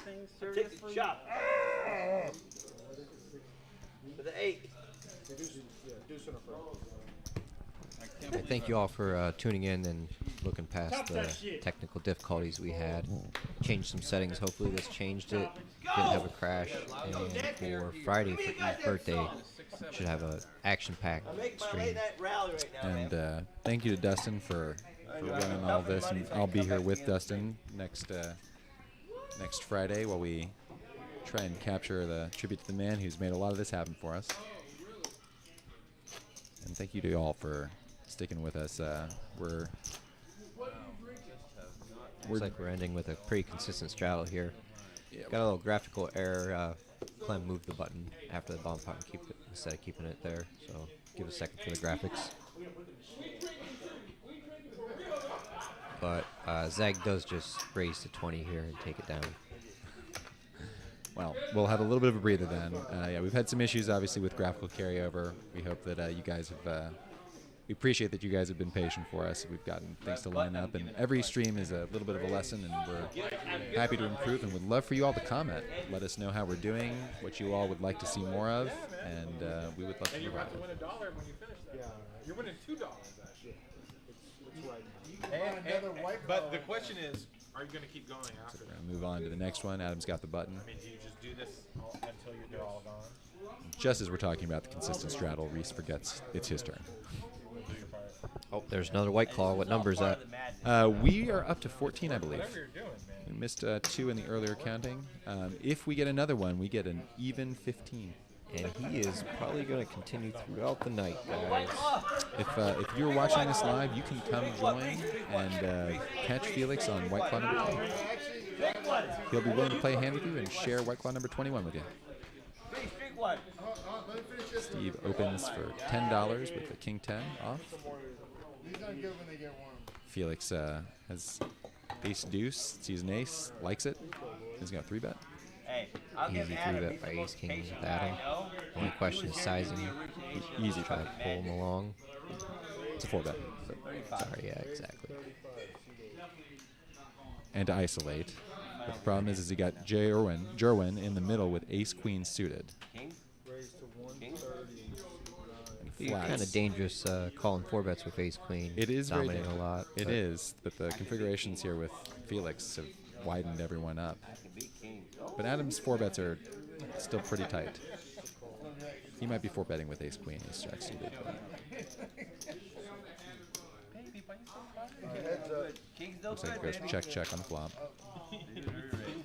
Take the chop. For the 8. Deuce, yeah, deuce and a front. I thank you all for tuning in and looking past Stop the that shit. technical difficulties we had. Changed some settings. Hopefully this changed it. Didn't have a crash. And for Friday, for Eve's birthday, should have a action-packed I'm making my stream. late night rally right now, And man. thank you to Dustin for running all this, and I'll be here with Dustin next next Friday while we try and capture the tribute to the man who's made a lot of this happen for us. And thank you to you all for sticking with us. Looks like we're ending with a pretty consistent straddle here. Yeah. Got a little graphical error. Clem moved the button after the bomb pot instead of keeping it there. So give a second for the graphics. But Zag does just raise to 20 here and take it down. Well, we'll have a little bit of a breather then. Yeah, we've had some issues, obviously, with graphical carryover. We hope that you guys have. We appreciate that you guys have been patient for us. We've gotten things to line up, and every stream is a little bit of a lesson, and we're happy to improve. And would love for you all to comment. Let us know how we're doing, what you all would like to see more of, and we would love to And you're provide about to it. win $1 when you finish that. Yeah. You're winning $2 actually. It's right. Another white But claw. the question is, are you going to keep going So after we're that? going to move on to the next one. Adam's got the button. I mean, do you just do this until they're all gone? Just as we're talking about the consistent straddle, Reese forgets it's his turn. Do your part. Oh, there's another white claw. What number is that? We are up to 14, I believe. Whatever you're doing, man. We missed 2 in the earlier counting. If we get another one, we get an even 15. And he is probably going to continue throughout the night, guys. If you're watching this live, you can come join and catch Felix on White Claw number 20. He'll be willing to play a hand with you and share White Claw number 21 with you. Steve opens for $10 with the King 10 off. These aren't good when they get warm. Felix has ace deuce, sees an ace, likes it. He's got a 3-bet. Hey, I'll give Easy Adam 3-bet by ace king with Adam. Only question is sizing. Easy Try try. to pull him along. It's a 4-bet. Sorry, yeah, exactly. And to isolate. But the problem is he got Jerwin in the middle with ace queen suited. King? Raised to 130. And You're kind flats. of dangerous calling 4-bets with ace queen. It is very dominating a lot. It but is, but the configurations here with Felix have widened everyone up. I can beat King. But Adam's 4-bets are still pretty tight. He might be 4-betting with ace queen, ace jack suited. King's no Looks like good, it goes baby. check on the flop.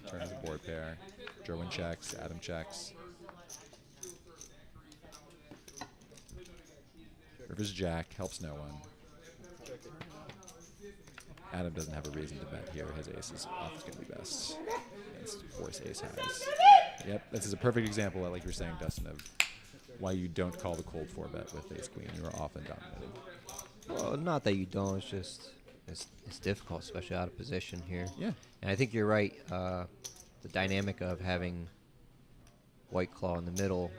Turns a board pair. Jerwin checks, Adam checks. River's jack, helps no one. Adam doesn't have a reason to bet here. His ace is off is going to be best against force ace highs. Yep, this is a perfect example, like you were saying, Dustin, of why you don't call the cold 4-bet with ace queen. You are often dominated. Well, not that you don't. It's just it's difficult, especially out of position here. Yeah. And I think you're right. The dynamic of having white claw in the middle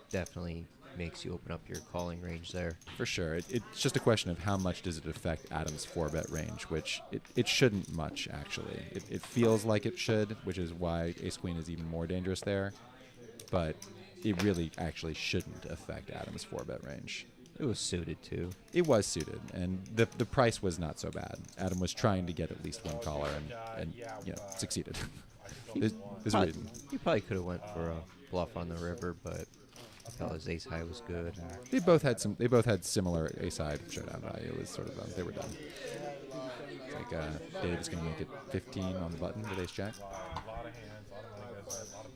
definitely makes you open up your calling range there. For sure. It's just a question of how much does it affect Adam's 4-bet range, which it shouldn't much, actually. It feels like it should, which is why ace-queen is even more dangerous there. But it really actually shouldn't affect Adam's 4-bet range. It was suited too. It was suited, and the price was not so bad. Adam was trying to get at least one caller and succeeded. There's a reason. He probably could have went for a bluff on the river, but I felt his ace high was good. And They both had similar ace high showdown value. It was sort of they were done. It's like Dave is going to make it 15 on the button with ace jack. A lot of hands, a lot of money goes there, a lot of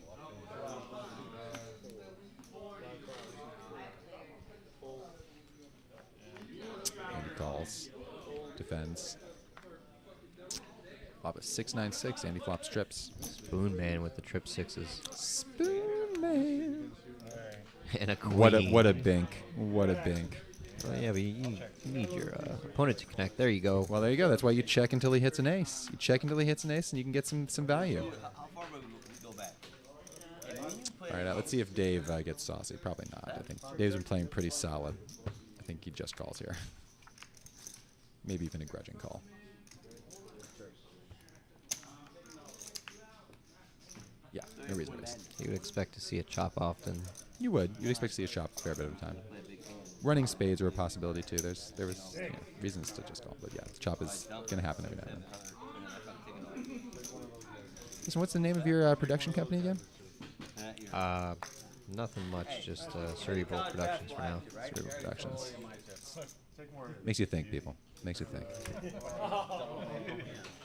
And he calls, defends. Flop a 6-9-6. Andy flops trips. Spoon man with the trip sixes Spoon man. and a queen. What a bink. What a bink. Well, yeah, but you need your opponent to connect. There you go. Well, there you go. That's why you check until he hits an ace. You check until he hits an ace, and you can get some value. How far would we go back? Hey, when you put- All right, let's see if Dave gets saucy. Probably not. I think Dave's been playing pretty solid. I think he just calls here. Maybe even a grudging call. Yeah, no reason to raise. You would expect to see a chop often. You would. You'd expect to see a chop a fair bit of the time. Running spades are a possibility too. There was reasons to just call, but yeah, the chop is gonna happen every now and then. Listen, what's the name of your production company again? Nothing much, just Cerebral Productions for now. Cerebral Productions. Take more. Makes you think, people. Makes you think.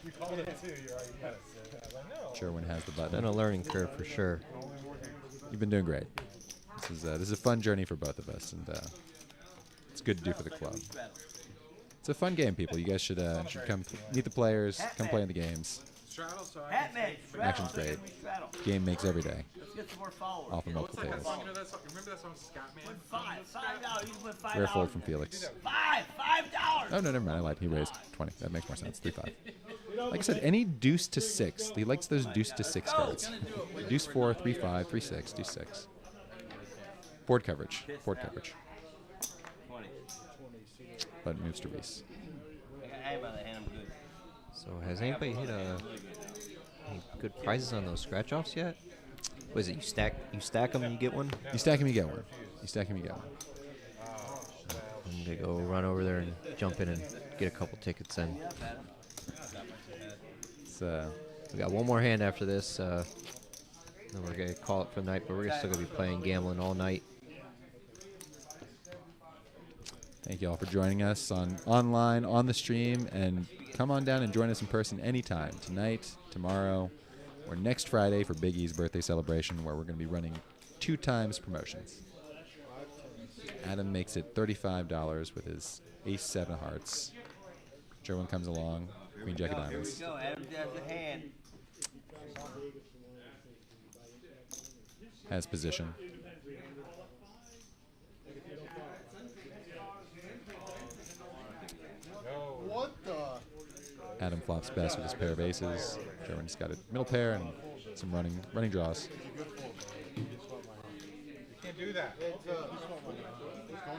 You called it too. You're like, you gotta sit. I was like, no. Sherwin has the Been button. a learning curve for sure. You've been doing great. This is a fun journey for both of us, and it's good to do for the club. It's a fun game, people. You guys should come meet the players, come play in the games. Straddle, so I Hat man, straddle. Action's great. We straddle. Game makes every day. Let's get some more followers. Off of What's multiple like that tables. song? You know that song? Remember that song, Scatman? $5. You can put $5. Rare fold from Felix. $5. Oh, no, never mind. I lied. He raised 20. That makes more sense. 3-5. Like I said, any deuce to 6. He likes those deuce to 6 cards. Deuce 4, 3-5, 3-6, deuce 6. Board coverage. Board coverage. 20. But moves to Reese. Hey, by the hand, I'm good. So has anybody hit any good prizes on those scratch offs yet? What is it? You stack them and you get one. You stack him, you get one. You stack him, you get one. I'm gonna go run over there and jump in and get a couple tickets in. It's, We got one more hand after this. Then we're gonna call it for the night, but we're still gonna be playing gambling all night. Thank you all for joining us online, on the stream, and come on down and join us in person anytime. Tonight, tomorrow, or next Friday for Big E's birthday celebration, where we're going to be running 2 times promotions. Adam makes it $35 with his Ace-7 of hearts. Jerwin comes along, Queen Jack of diamonds. Here we go. Adam has a hand. Has position. What the? Adam flops best with his pair of aces. Jerwin's got a middle pair and some running draws. You can't do that. It's don't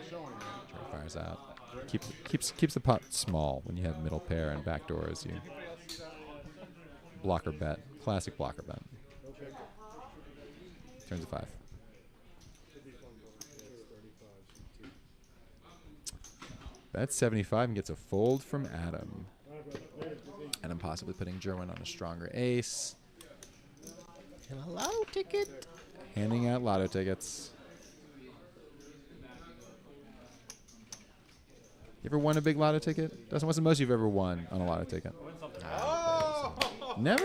show anything. Jerwin fires out. Keeps the pot small when you have middle pair and back doors. You blocker bet. Classic blocker bet. Turns a 5. Bet 75 and gets a fold from Adam. Adam possibly putting Jerwin on a stronger ace. And a lotto ticket. Handing out lotto tickets. You ever won a big lotto ticket? Dustin, what's the most you've ever won on a lotto ticket? Never?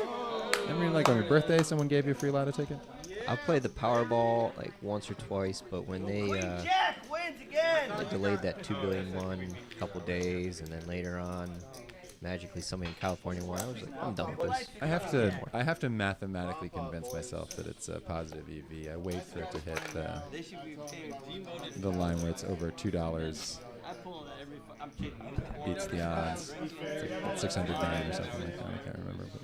Never, like on your birthday, someone gave you a free lotto ticket? I've played the Powerball like once or twice, but when they Jack wins again. delayed that 2 billion one a couple days, and then later on, magically somebody in California won. I was like, I'm done with this. I have to mathematically convince myself that it's a positive EV. I wait for it to hit They should be paying the line where it's over $2. I pull that every. I'm kidding you. Beats the odds. It's like 600 grand or something like that. I can't remember. But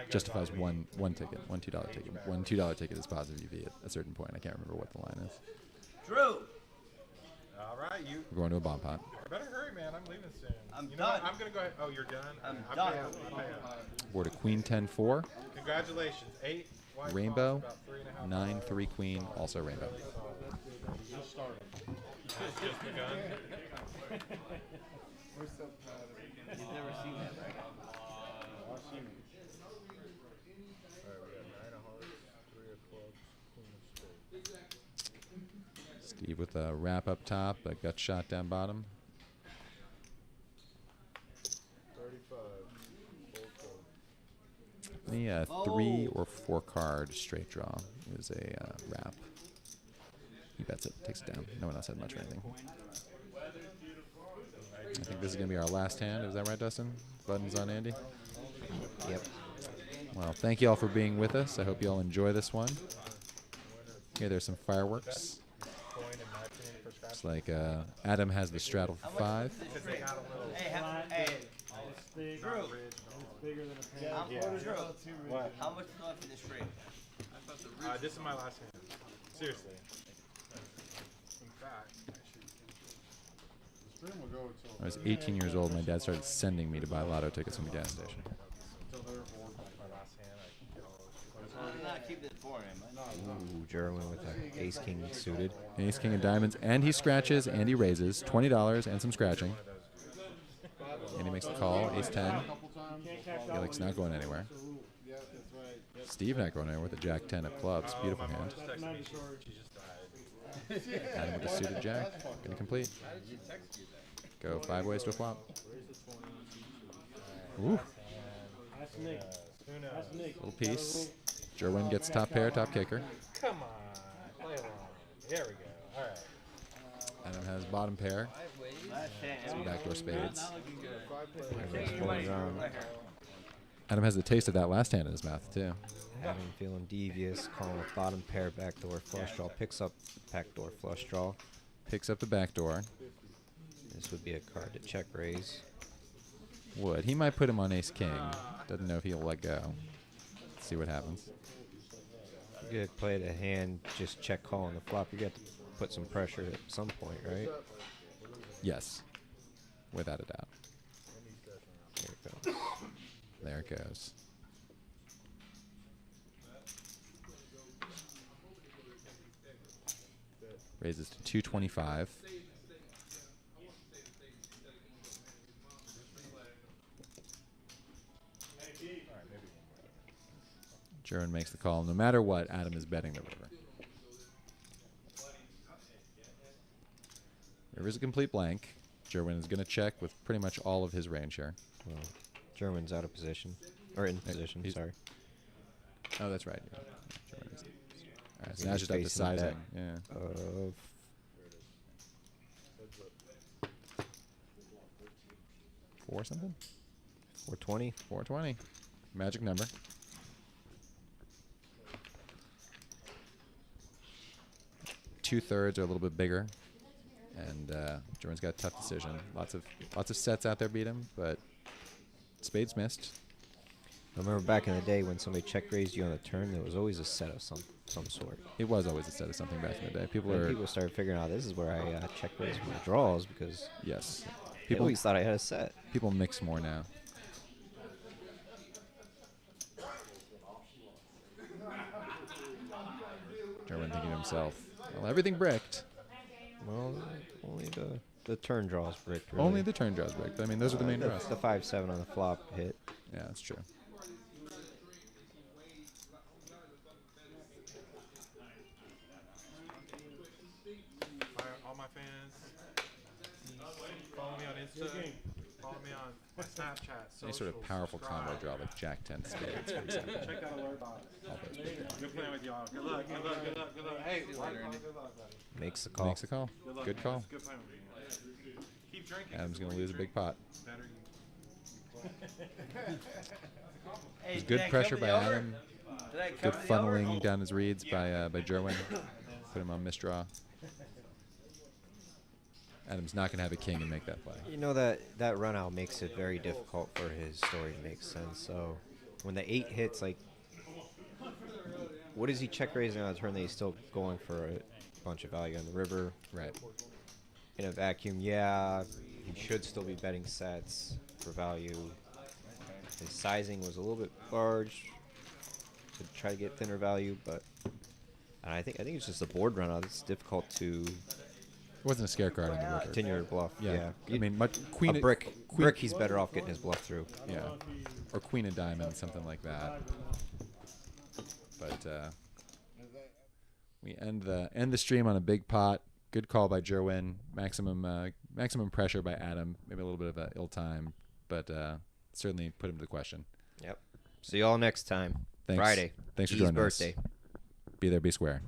justifies one ticket, one $2 ticket. One $2 ticket is positive EV at a certain point. I can't remember what the line is. Drew. All right, you We're going to a bomb pot. better hurry, man. I'm leaving soon. I'm you know what? done. I'm gonna go ahead. Oh, you're done. I'm I done. Pay up. I pay up. Board a queen 10-4, Congratulations. 8 white rainbow, balls, about 3.5 9-3 queen, also rainbow. Just begun. Where's that pattern? You've never seen that, right? I've seen it. Alright, we got 9 of hearts, 3 of clubs, queen of spades. Steve with a wrap up top, a gut shot down bottom. 35. Full club. Any 3 or 4 card straight draw is a wrap. He bets it, takes it down. No one else had much or anything. I think this is going to be our last hand. Is that right, Dustin? Buttons on Andy? Yep. Well, thank you all for being with us. I hope you all enjoy this one. Here, there's some fireworks. Looks like Adam has the straddle for 5. Hey, Big, Drew. it's bigger than a pan. Drew. What? How much is left in this ring? This is my last hand. Seriously. In fact, The stream will go I was 18 years old. My dad started sending me to buy lotto tickets from the gas station. until they're bored with my last hand, I can get all those. I'm not keep this boring, man. Ooh, Jerwin with a ace king suited. Ace, king of diamonds, and he scratches, and he raises. $20 and some scratching. And he makes the call, ace 10. Felix not going anywhere. Yeah, that's right. Yep. Steve not going anywhere with a jack 10 of clubs. Beautiful hand. Just texted me. She just died. Adam with the suited jack. Gonna complete. How did she text you that? Go 5 ways to a flop. Ooh. That's Nick. Who knows? That's Nick. Little piece. Jerwin gets top pair, top kicker. Come on. Play along. There we go. All right. Adam has bottom pair. Last chance. Some backdoor spades. Not looking good. Everyone's going around. Adam has the taste of that last hand in his mouth, too. Adam feeling devious, calling with bottom pair, backdoor flush draw. Picks up backdoor flush draw. Picks up the backdoor. This would be a card to check raise. Would. He might put him on ace king. Doesn't know if he'll let go. See what happens. You could play the hand, just check call on the flop. You got to put some pressure at some point, right? Yes. Without a doubt. Here it goes. There it goes. Raises to 225. Jerwin makes the call. No matter what, Adam is betting the river. River's a complete blank. Jerwin is going to check with pretty much all of his range here. Well, German's out of position. Or in position, he's- sorry. Oh, that's right. Yeah. Jerwin is. All right, so He's now it's just up to facing the bet. sizing. Yeah. Of 4 something? 420. 420. Magic number. Two-thirds are a little bit bigger. And Jordan's got a tough decision. Lots of sets out there beat him, but spades missed. I remember back in the day when somebody check raised you on the turn, there was always a set of some sort. It was always a set of something back in the day. People And are people started figuring out this is where I check raise my draws because yes. I People always thought I had a set. people mix more now. Jordan thinking to himself, well, everything bricked. Well, only the turn draws bricked. Really. Only the turn draws bricked. I mean, those are the main draws. The 5-7 on the flop hit. Yeah, that's true. All my fans, follow me on Insta. Follow me on my Snapchat. Any sort of powerful combo draw like Jack 10 spades, for example. Check out alert box. All those big Good playing with y'all. Good luck. Good luck. Good luck. Good luck. Hey, good luck, buddy. Makes the call. Makes a call. Good luck. Good man. call. It's good playing with you. Keep drinking. Adam's going to lose a big pot. Better you Hey, There's did good I pressure cover by the over? Adam. Did I Good cover the over? funneling down his reads by Jerwin. Put him on misdraw. Adam's not going to have a king and make that play. You know that run out makes it very difficult for his story to make sense. So when the 8 hits, like, what is he check raising on a turn that he's still going for a bunch of value on the river? Right. In a vacuum, yeah, he should still be betting sets for value. His sizing was a little bit large to try to get thinner value, but and I think it's just a board run out. It's difficult to It wasn't a scare card on the river. continue your bluff. Yeah. I You- mean, much a queen brick. queen, Brick, he's better off getting his bluff through. Yeah. Or queen of diamonds, something like that. But we end the stream on a big pot. Good call by Jerwin. Maximum pressure by Adam. Maybe a little bit of a ill time, but certainly put him to the question. Yep. See you all next time. Thanks. Friday. Thanks for G's joining us. birthday. Be there, be square.